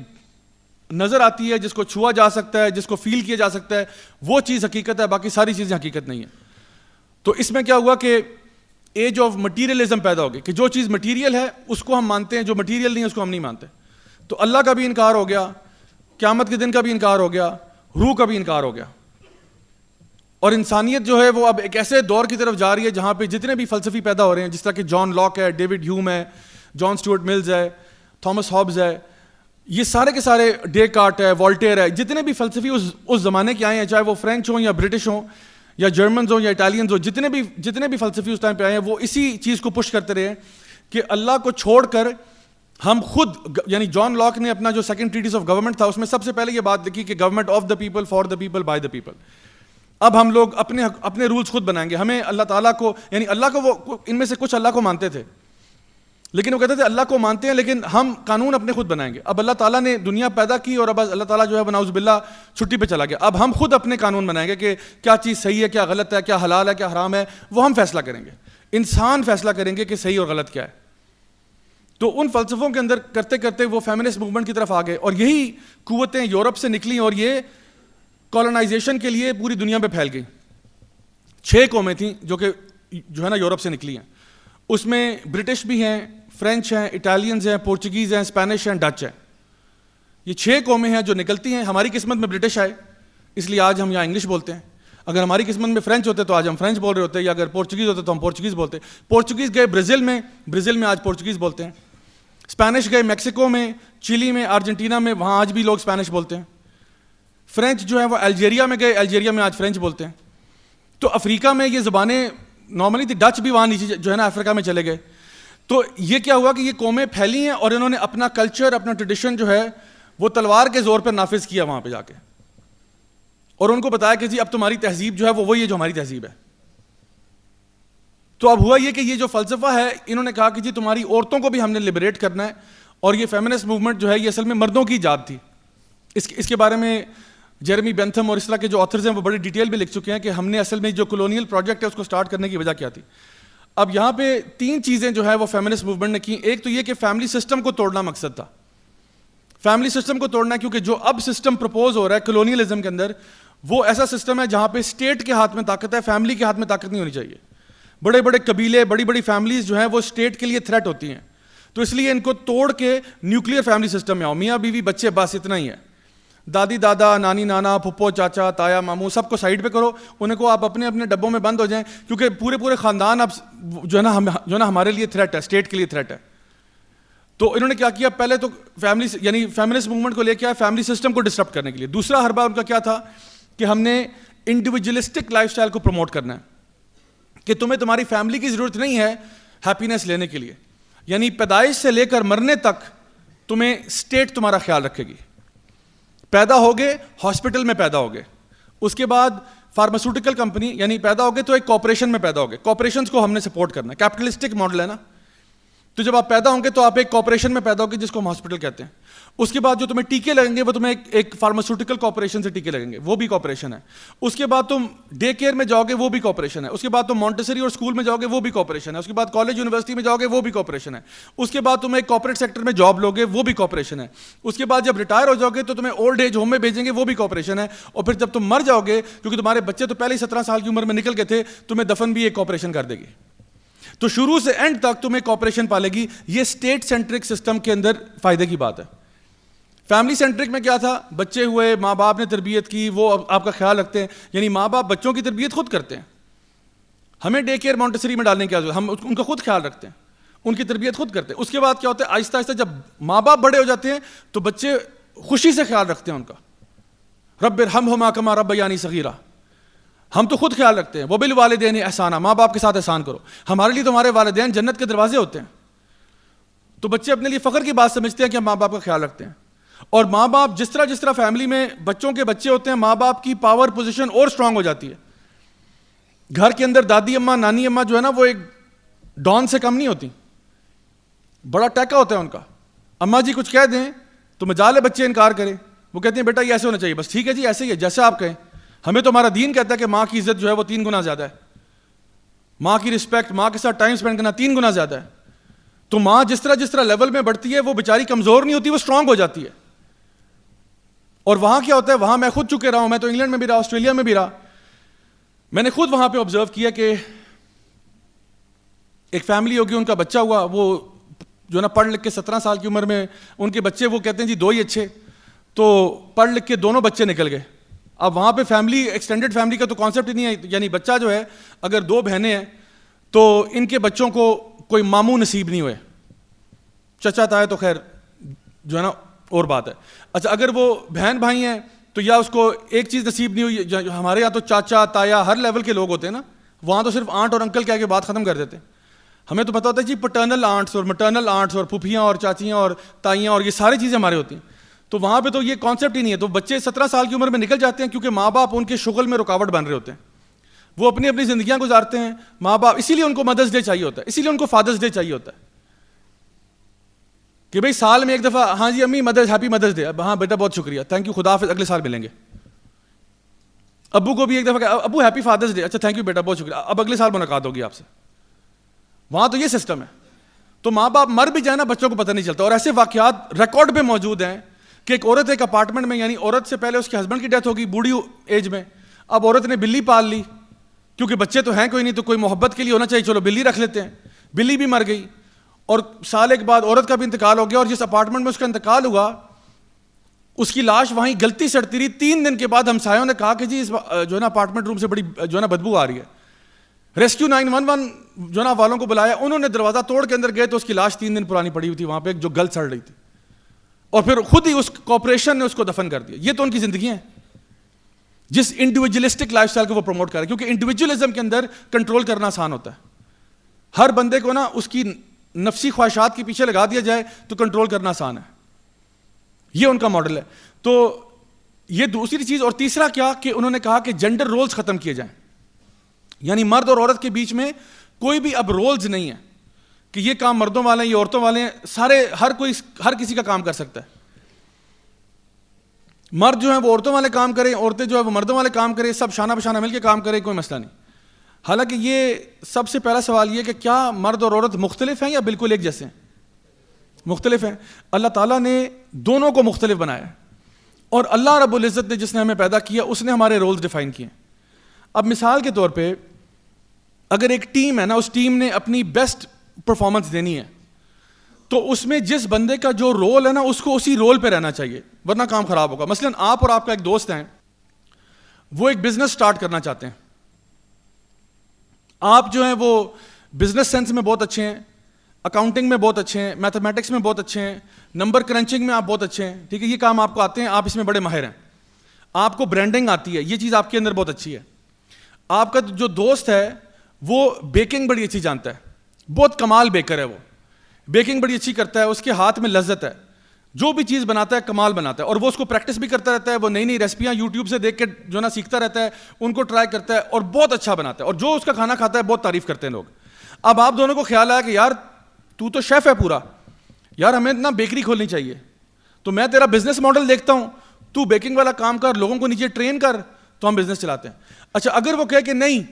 نظر آتی ہے, جس کو چھوا جا سکتا ہے, جس کو فیل کیا جا سکتا ہے, وہ چیز حقیقت ہے, باقی ساری چیزیں حقیقت نہیں ہے. تو اس میں کیا ہوا کہ ایج آف مٹیریلزم پیدا ہو گئی کہ جو چیز مٹیریل ہے اس کو ہم مانتے ہیں, جو مٹیریل نہیں ہے اس کو ہم نہیں مانتے. تو اللہ کا بھی انکار ہو گیا, قیامت کے دن کا بھی انکار ہو گیا, روح کا بھی انکار ہو گیا. اور انسانیت جو ہے وہ اب ایک ایسے دور کی طرف جا رہی ہے جہاں پہ جتنے بھی فلسفی پیدا ہو رہے ہیں, جس طرح کہ جان لاک ہے, ڈیوڈ ہیوم ہے, جان سٹیورٹ ملز ہے, تھامس ہابز ہے, یہ سارے کے سارے, ڈیکارٹ ہے, والٹیر ہے, جتنے بھی فلسفی اس زمانے کے آئے ہیں, چاہے وہ فرینچ ہوں یا برٹش ہوں یا جرمنز ہوں یا اٹالینز ہوں, جتنے بھی فلسفی اس ٹائم پہ آئے ہیں وہ اسی چیز کو پش کرتے رہے کہ اللہ کو چھوڑ کر ہم خود, یعنی جان لاک نے اپنا جو سیکنڈ ٹریٹیز آف گورنمنٹ تھا اس میں سب سے پہلے یہ بات لکھی کہ government of the people, for the people, by the people. اب ہم لوگ اپنے رولز خود بنائیں گے. ہمیں اللہ تعالیٰ کو, یعنی اللہ کو, وہ ان میں سے کچھ اللہ کو مانتے تھے لیکن وہ کہتے تھے اللہ کو مانتے ہیں لیکن ہم قانون اپنے خود بنائیں گے. اب اللہ تعالیٰ نے دنیا پیدا کی اور اب اللہ تعالیٰ جو ہے نعوذ باللہ چھٹی پہ چلا گیا. اب ہم خود اپنے قانون بنائیں گے کہ کیا چیز صحیح ہے, کیا غلط ہے, کیا حلال ہے, کیا حرام ہے, وہ ہم فیصلہ کریں گے. انسان فیصلہ کریں گے کہ صحیح اور غلط کیا ہے. تو ان فلسفوں کے اندر کرتے کرتے وہ فیمنسٹ موومنٹ کی طرف آ گئے اور یہی قوتیں یورپ سے نکلیں اور یہ کالونائزیشن کے لیے پوری دنیا پہ پھیل گئی. 6 قومیں تھیں جو ہے نا یورپ سے نکلی ہیں. اس میں برٹش بھی ہیں, فرینچ ہیں, اٹالینز ہیں, پورچگیز ہیں, اسپینش ہیں, ڈچ ہیں. یہ 6 قومیں ہیں جو نکلتی ہیں. ہماری قسمت میں برٹش آئے اس لیے آج ہم یہاں انگلش بولتے ہیں. اگر ہماری قسمت میں فرینچ ہوتے تو آج ہم فرینچ بول رہے ہوتے, یا اگر پورچگیز ہوتے تو ہم پورچگیز بولتے. پورچگیز گئے برازیل میں آج پورچگیز بولتے ہیں. اسپینش گئے میکسیکو میں, چلی میں, ارجنٹینا میں, وہاں آج بھی لوگ اسپینش بولتے ہیں. فرینچ جو ہے وہ الجیریا میں گئے, الجیریا میں آج فرینچ بولتے ہیں. تو افریقہ میں یہ زبانیں نارملی تھی, ڈچ بھی وہاں نیچے جو ہے نا افریقہ میں چلے گئے. تو یہ کیا ہوا کہ یہ قومیں پھیلی ہیں اور انہوں نے اپنا کلچر, اپنا ٹریڈیشن جو ہے وہ تلوار کے زور پر نافذ کیا وہاں پہ جا کے, اور ان کو بتایا کہ جی اب تمہاری تہذیب جو ہے وہ وہی ہے جو ہماری تہذیب ہے. تو اب ہوا یہ کہ یہ جو فلسفہ ہے, انہوں نے کہا کہ جی تمہاری عورتوں کو بھی ہم نے لبریٹ کرنا ہے, اور یہ فیمنسٹ موومنٹ جو ہے یہ اصل میں مردوں کی ایجاد تھی. اس کے بارے میں جیرمی بینتھم اور اس طرح کے جو آتھرز ہیں وہ بڑی ڈیٹیل میں لکھ چکے ہیں کہ ہم نے اصل میں جو کولونیل پروجیکٹ ہے اس کو سٹارٹ کرنے کی وجہ کیا تھی. اب یہاں پہ 3 چیزیں جو ہے وہ فیمنسٹ موومنٹ نے کی. ایک تو یہ کہ فیملی سسٹم کو توڑنا مقصد تھا, فیملی سسٹم کو توڑنا, کیونکہ جو اب سسٹم پرپوز ہو رہا ہے کولونیلزم کے اندر وہ ایسا سسٹم ہے جہاں پہ اسٹیٹ کے ہاتھ میں طاقت ہے, فیملی کے ہاتھ میں طاقت نہیں ہونی چاہیے. بڑے بڑے قبیلے, بڑی بڑی فیملیز جو ہیں وہ اسٹیٹ کے لیے تھریٹ ہوتی ہیں, تو اس لیے ان کو توڑ کے نیوکلیئر فیملی سسٹم میں آؤ, میاں بیوی بچے بس اتنا ہی ہے, دادی دادا, نانی نانا, پھپھو چاچا, تایا ماموں سب کو سائڈ پہ کرو, انہیں کو آپ اپنے اپنے ڈبوں میں بند ہو جائیں, کیونکہ پورے خاندان اب جو ہے نا ہمارے لیے تھریٹ ہے, اسٹیٹ کے لیے تھریٹ ہے. تو انہوں نے کیا کیا, پہلے تو فیملی یعنی فیمنسٹ موومنٹ کو لے کے آئے فیملی سسٹم کو ڈسٹرب کرنے کے لیے. دوسرا حربہ ان کا کیا تھا کہ ہم نے انڈیویجولسٹک لائف اسٹائل کو پروموٹ کرنا ہے, کہ تمہیں تمہاری فیملی کی ضرورت نہیں ہے ہیپینس لینے کے لیے, یعنی پیدائش سے لے کر مرنے تک تمہیں اسٹیٹ تمہارا خیال رکھے گی. پیدا ہوگے ہاسپٹل میں پیدا ہوگے, اس کے بعد فارماسیوٹیکل کمپنی یعنی پیدا ہوگے تو ایک کارپوریشن میں پیدا ہوگے, کارپوریشنز کو ہم نے سپورٹ کرنا ہے, کیپٹلسٹک ماڈل ہے نا. تو جب آپ پیدا ہوں گے تو آپ ایک کارپوریشن میں پیدا ہوگے جس کو ہم ہاسپٹل کہتے ہیں. اس کے بعد جو تمہیں ٹیکے لگیں گے وہ تمہیں ایک فارماسیوٹیکل کارپوریشن سے ٹیکے لگیں گے, وہ بھی کارپوریشن ہے. اس کے بعد تم ڈے کیئر میں جاؤ گے, وہ بھی کارپوریشن ہے. اس کے بعد تم مونٹیسری اور اسکول میں جاؤ گے, وہ بھی کارپوریشن ہے. اس کے بعد کالج یونیورسٹی میں جاؤ گے, وہ بھی کارپوریشن ہے. اس کے بعد تم ایک کارپوریٹ سیکٹر میں جاب لوگے, وہ بھی کارپوریشن ہے. اس کے بعد جب ریٹائر ہو جاؤ گے تو تمہیں اولڈ ایج ہوم میں بھیجیں گے, وہ بھی کارپوریشن ہے. اور پھر جب تم مر جاؤ گے, کیونکہ تمہارے بچے تو پہلے ہی 17 سال کی عمر میں نکل گئے تھے, تمہیں دفن بھی ایک کارپوریشن کر دے گی. تو شروع سے اینڈ تک تمہیں کارپوریشن پالے گی. یہ اسٹیٹ سینٹرک سسٹم کے اندر فائدے کی بات ہے. فیملی سینٹرک میں کیا تھا, بچے ہوئے, ماں باپ نے تربیت کی, وہ آپ کا خیال رکھتے ہیں, یعنی ماں باپ بچوں کی تربیت خود کرتے ہیں. ہمیں ڈے کیئر مونٹیسری میں ڈالنے کی ضرورت, ہم ان کا خود خیال رکھتے ہیں, ان کی تربیت خود کرتے ہیں. اس کے بعد کیا ہوتا ہے, آہستہ آہستہ جب ماں باپ بڑے ہو جاتے ہیں تو بچے خوشی سے خیال رکھتے ہیں ان کا. رب ارحمہما کما ربیانی صغیرا, ہم تو خود خیال رکھتے ہیں. وبالوالدین احسانا, ماں باپ کے ساتھ احسان کرو. ہمارے لیے تو ہمارے والدین جنت کے دروازے ہوتے ہیں. تو بچے اپنے لیے فخر کی بات سمجھتے ہیں کہ ہم ماں باپ کا خیال رکھتے ہیں. اور ماں باپ جس طرح فیملی میں بچوں کے بچے ہوتے ہیں, ماں باپ کی پاور پوزیشن اور اسٹرانگ ہو جاتی ہے. گھر کے اندر دادی اماں, نانی اماں جو ہے نا وہ ایک ڈان سے کم نہیں ہوتی, بڑا ٹیکا ہوتا ہے ان کا. اماں جی کچھ کہہ دیں تو مجال ہے بچے انکار کریں, وہ کہتے ہیں بیٹا یہ ایسے ہونا چاہیے, بس ٹھیک ہے جی ایسے ہی ہے جیسے آپ کہیں. ہمیں تو ہمارا دین کہتا ہے کہ ماں کی عزت جو ہے وہ 3 گنا زیادہ ہے, ماں کی رسپیکٹ, ماں کے ساتھ ٹائم سپینڈ کرنا 3 گنا زیادہ ہے. تو ماں جس طرح لیول میں بڑھتی ہے وہ بیچاری کمزور نہیں ہوتی, وہ اسٹرانگ ہو جاتی ہے. اور وہاں کیا ہوتا ہے, وہاں میں خود چکے رہا ہوں, میں تو انگلینڈ میں بھی رہا, آسٹریلیا میں بھی رہا, میں نے خود وہاں پہ آبزرو کیا کہ ایک فیملی ہوگی, ان کا بچہ ہوا, وہ جو نا پڑھ لکھ کے 17 سال کی عمر میں ان کے بچے, وہ کہتے ہیں جی 2 ہی اچھے, تو پڑھ لکھ کے دونوں بچے نکل گئے. اب وہاں پہ فیملی, ایکسٹینڈڈ فیملی کا تو کانسیپٹ ہی نہیں ہے, یعنی بچہ جو ہے اگر 2 بہنیں ہیں تو ان کے بچوں کو کوئی ماموں نصیب نہیں ہوئے, چچا تایا تو خیر جو ہے نا اور بات ہے. اچھا اگر وہ بہن بھائی ہیں تو یا اس کو ایک چیز نصیب نہیں ہوئی, ہمارے یہاں تو چاچا تایا ہر لیول کے لوگ ہوتے ہیں نا, وہاں تو صرف آنٹ اور انکل کہہ کے بات ختم کر دیتے ہیں. ہمیں تو پتہ ہوتا ہے جی پٹرنل آنٹس اور مٹرنل آنٹس اور پھوپھیاں اور چاچیاں اور تائیاں اور یہ ساری چیزیں ہمارے ہوتی ہیں. تو وہاں پہ تو یہ کانسیپٹ ہی نہیں ہے. تو بچے 17 سال کی عمر میں نکل جاتے ہیں کیونکہ ماں باپ ان کے شغل میں رکاوٹ بن رہے ہوتے ہیں, وہ اپنی اپنی زندگیاں گزارتے ہیں. ماں باپ اسی لیے ان کو مدرس ڈے چاہیے ہوتا ہے, اسی لیے ان کو فادرس ڈے چاہیے ہوتا ہے کہ بھئی سال میں ایک دفعہ, ہاں جی امی مدرس, ہیپی مدرس ڈے, ہاں بیٹا بہت شکریہ, تھینک یو, خدا حافظ, اگلے سال ملیں گے. ابو کو بھی ایک دفعہ ابو ہیپی فادرس ڈے, اچھا تھینک یو بیٹا بہت شکریہ, اب اگلے سال ملاقات ہوگی آپ سے. وہاں تو یہ سسٹم ہے. تو ماں باپ مر بھی جائے نا بچوں کو پتہ نہیں چلتا. اور ایسے واقعات ریکارڈ پہ موجود ہیں کہ ایک عورت ایک اپارٹمنٹ میں, یعنی عورت سے پہلے اس کے ہسبینڈ کی ڈیتھ ہوگی بوڑھی ایج میں, اب عورت نے بلی پال لی کیونکہ بچے تو ہیں کوئی نہیں, تو کوئی محبت کے لیے ہونا چاہیے, چلو بلی رکھ لیتے ہیں. بلی بھی مر گئی اور سال ایک بعد عورت کا بھی انتقال ہو گیا, اور جس اپارٹمنٹ میں اس کا انتقال ہوا اس کی لاش وہیں گلتی سڑتی رہی. 3 دن کے بعد ہمسایوں نے کہا کہ جی اس جو ہے نا اپارٹمنٹ روم سے بڑی جو ہے نا بدبو آ رہی ہے. ریسکیو 911 جو نا والوں کو بلایا, انہوں نے دروازہ توڑ کے اندر گئے تو اس کی لاش 3 دن پرانی پڑی ہوئی تھی وہاں پہ, جو گل سڑ رہی تھی, اور پھر خود ہی اس کارپوریشن نے اس کو دفن کر دیا. یہ تو ان کی زندگی ہیں جس انڈیویجولسٹک لائف سٹائل کو وہ پروموٹ کر رہے ہیں, کیونکہ انڈیویجولزم کے اندر کنٹرول کرنا آسان ہوتا ہے. ہر بندے کو نا اس کی نفسی خواہشات کے پیچھے لگا دیا جائے تو کنٹرول کرنا آسان ہے. یہ ان کا ماڈل ہے. تو یہ دوسری چیز. اور تیسرا کیا کہ انہوں نے کہا کہ جینڈر رولز ختم کیے جائیں, یعنی مرد اور عورت کے بیچ میں کوئی بھی اب رولز نہیں ہے کہ یہ کام مردوں والے ہیں یہ عورتوں والے ہیں. سارے ہر کسی کا کام کر سکتا ہے. مرد جو ہیں وہ عورتوں والے کام کریں, عورتیں جو ہیں وہ مردوں والے کام کریں, سب شانہ بشانہ مل کے کام کریں, کوئی مسئلہ نہیں. حالانکہ یہ سب سے پہلا سوال یہ کہ کیا مرد اور عورت مختلف ہیں یا بالکل ایک جیسے ہیں؟ مختلف ہیں. اللہ تعالیٰ نے دونوں کو مختلف بنایا ہے, اور اللہ رب العزت نے جس نے ہمیں پیدا کیا اس نے ہمارے رولز ڈیفائن کیے ہیں. اب مثال کے طور پہ اگر ایک ٹیم ہے نا, اس ٹیم نے اپنی بیسٹ پرفارمنس دینی ہے تو اس میں جس بندے کا جو رول ہے نا اس کو اسی رول پہ رہنا چاہیے, ورنہ کام خراب ہوگا. مثلا آپ اور آپ کا ایک دوست ہیں, وہ ایک بزنس سٹارٹ کرنا چاہتے ہیں. آپ جو ہیں وہ بزنس سینس میں بہت اچھے ہیں, اکاؤنٹنگ میں بہت اچھے ہیں, میتھمیٹکس میں بہت اچھے ہیں, نمبر کرنچنگ میں آپ بہت اچھے ہیں, ٹھیک ہے, یہ کام آپ کو آتے ہیں, آپ اس میں بڑے ماہر ہیں. آپ کو برانڈنگ آتی ہے, یہ چیز آپ کے اندر بہت اچھی ہے. آپ کا جو دوست ہے وہ بیکنگ بڑی اچھی جانتا ہے, بہت کمال بیکر ہے, وہ بیکنگ بڑی اچھی کرتا ہے, اس کے ہاتھ میں لذت ہے, جو بھی چیز بناتا ہے کمال بناتا ہے, اور وہ اس کو پریکٹس بھی کرتا رہتا ہے, وہ نئی نئی ریسپیاں یوٹیوب سے دیکھ کے جو نا سیکھتا رہتا ہے, ان کو ٹرائی کرتا ہے اور بہت اچھا بناتا ہے, اور جو اس کا کھانا کھاتا ہے بہت تعریف کرتے ہیں لوگ. اب آپ دونوں کو خیال آیا کہ یار تو تو شیف ہے پورا, یار ہمیں نا بیکری کھولنی چاہیے, تو میں تیرا بزنس ماڈل دیکھتا ہوں, تو بیکنگ والا کام کر, لوگوں کو نیچے ٹرین کر, تو ہم بزنس چلاتے ہیں. اچھا اگر وہ کہے کہ نہیں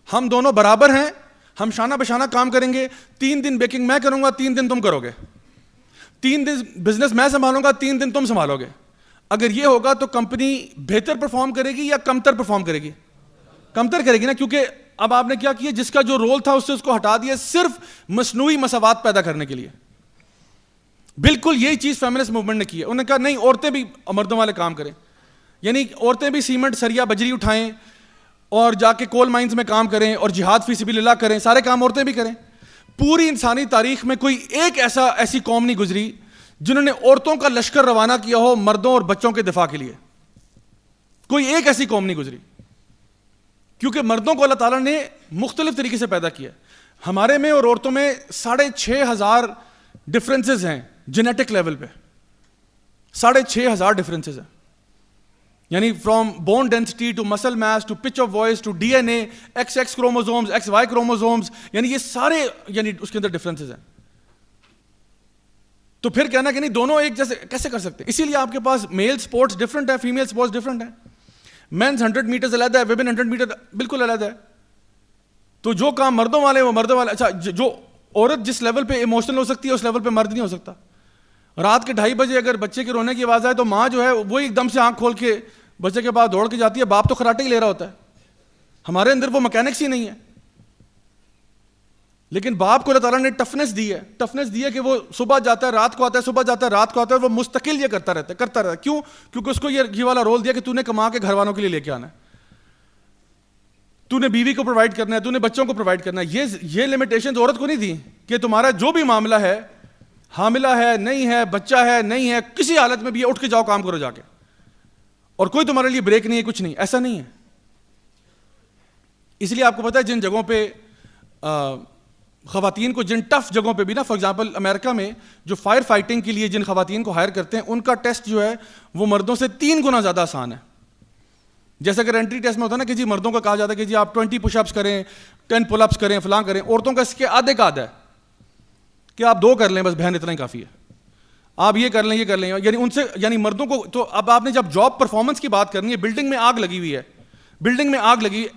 ہم دونوں برابر ہیں, ہم شانہ بشانہ کام کریں گے, 3 دن بیکنگ میں کروں گا, 3 دن تم کرو گے, 3 دن بزنس میں سنبھالوں گا, 3 دن تم سنبھالو گے. اگر یہ ہوگا تو کمپنی بہتر پرفارم کرے گی یا کمتر پرفارم کرے گی؟ کمتر کرے گی نا, کیونکہ اب آپ نے کیا کیا, جس کا جو رول تھا اس سے اس کو ہٹا دیا صرف مصنوعی مساوات پیدا کرنے کے لیے. بالکل یہی چیز فیمنسٹ موومنٹ نے کی ہے. انہوں نے کہا نہیں عورتیں بھی مردوں والے کام کریں, یعنی عورتیں بھی سیمنٹ سریا بجری اٹھائیں اور جا کے کول مائنز میں کام کریں اور جہاد فی سبیل اللہ کریں, سارے کام عورتیں بھی کریں. پوری انسانی تاریخ میں کوئی ایک ایسی قوم نہیں گزری جنہوں نے عورتوں کا لشکر روانہ کیا ہو مردوں اور بچوں کے دفاع کے لیے. کوئی ایک ایسی قوم نہیں گزری, کیونکہ مردوں کو اللہ تعالیٰ نے مختلف طریقے سے پیدا کیا. ہمارے میں اور عورتوں میں 6,500 ڈفرینسز ہیں جینیٹک لیول پہ, 6,500 ڈفرینسز ہیں, یعنی from bone density to muscle mass to pitch of voice to D N A, XX chromosomes, XY chromosomes, یعنی یہ سارے یعنی اس کے اندر ڈفرینسز ہیں. تو پھر کہنا کہ نہیں دونوں ایک جیسے کیسے کر سکتے؟ اسی لیے آپ کے پاس میل سپورٹس ڈفرینٹ ہے, فیمیل سپورٹس ڈفرینٹ ہے, مینز 100 میٹرز علیحدہ ہے, ویمن 100 میٹر بالکل علیحدہ ہے. تو جو کام مردوں والے ہیں وہ مردوں والے. اچھا جو عورت جس لیول پہ ایموشنل ہو سکتی ہے اس لیول پہ مرد نہیں ہو سکتا. رات کے 2:30 بجے اگر بچے کے رونے کی آواز آئے تو ماں جو ہے وہ ایک دم سے آنکھ کھول کے بچے کے پاس دوڑ کے جاتی ہے, باپ تو خراٹے ہی لے رہا ہوتا ہے. ہمارے اندر وہ میکینکس ہی نہیں ہے, لیکن باپ کو اللہ تعالیٰ نے ٹفنس دی ہے کہ وہ صبح جاتا ہے رات کو آتا ہے, صبح جاتا ہے رات کو آتا ہے, اور وہ مستقل یہ کرتا رہتا ہے. کیوں؟ کیونکہ اس کو یہ والا رول دیا کہ تو نے کما کے گھر والوں کے لیے لے کے آنا ہے, تو نے بیوی کو پرووائڈ کرنا ہے, تو نے بچوں کو پرووائڈ کرنا ہے. یہ لمیٹیشن عورت کو نہیں دی کہ تمہارا جو بھی معاملہ ہے, حاملہ ہے نہیں ہے, بچہ ہے نہیں ہے, کسی حالت میں بھی اٹھ کے جاؤ کام کرو جا کے, اور کوئی تمہارے لیے بریک نہیں ہے, کچھ نہیں, ایسا نہیں ہے. اس لیے آپ کو پتا ہے جن جگہوں پہ خواتین کو, جن ٹف جگہوں پہ بھی نا, فار ایگزامپل امریکہ میں جو فائر فائٹنگ کے لیے جن خواتین کو ہائر کرتے ہیں ان کا ٹیسٹ جو ہے وہ مردوں سے 3 گنا زیادہ آسان ہے. جیسے اگر انٹری ٹیسٹ میں ہوتا ہے نا کہ جی مردوں کا کہا جاتا ہے کہ جی آپ 20 پش اپس کریں, 10 پل اپس کریں, فلاں کریں, عورتوں کا اس کے آدھے کا آدھا ہے کہ آپ 2 کر لیں بس, بہن اتنا ہی کافی ہے, آپ یہ کر لیں, یعنی ان سے, یعنی مردوں کو. تو اب آپ نے جب جاب پرفارمنس کی بات کرنی ہے, بلڈنگ میں آگ لگی ہوئی ہے,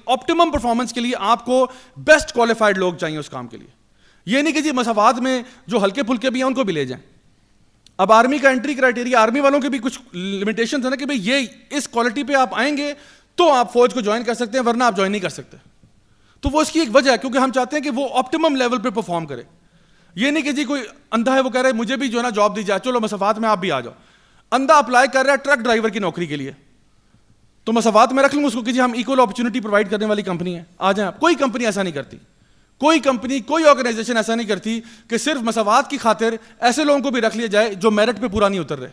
آپٹیمم پرفارمنس کے لیے آپ کو بیسٹ کوالیفائڈ لوگ چاہیے اس کام کے لیے. یہ نہیں کہ جی مساوات میں جو ہلکے پھلکے بھی ہیں ان کو بھی لے جائیں. اب آرمی کا انٹری کرائٹیریا, آرمی والوں کے بھی کچھ لمیٹیشنز ہیں نا کہ بھئی یہ اس کوالٹی پہ آپ آئیں گے تو آپ فوج کو جوائن کر سکتے ہیں, ورنہ آپ جوائن نہیں کر سکتے. تو وہ اس کی ایک وجہ ہے, کیونکہ ہم چاہتے ہیں کہ وہ آپٹیمم لیول پہ پرفارم کرے. یہ نہیں کہ جی کوئی اندھا ہے وہ کہہ رہا ہے مجھے بھی جو ہے نا جاب دی جائے, چلو مسافات میں آپ بھی آ جاؤ. اندھا اپلائی کر رہا ہے ٹرک ڈرائیور کی نوکری کے لیے, تو مساوات میں رکھ لوں اس کو کہ جی ہم ایکول اپرچونٹی پرووائڈ کرنے والی کمپنی ہیں, آ جائیں آپ. کوئی کمپنی ایسا نہیں کرتی, کوئی کمپنی کوئی آرگنائزیشن ایسا نہیں کرتی کہ صرف مساوات کی خاطر ایسے لوگوں کو بھی رکھ لیا جائے جو میرٹ پہ پورا نہیں اتر رہے.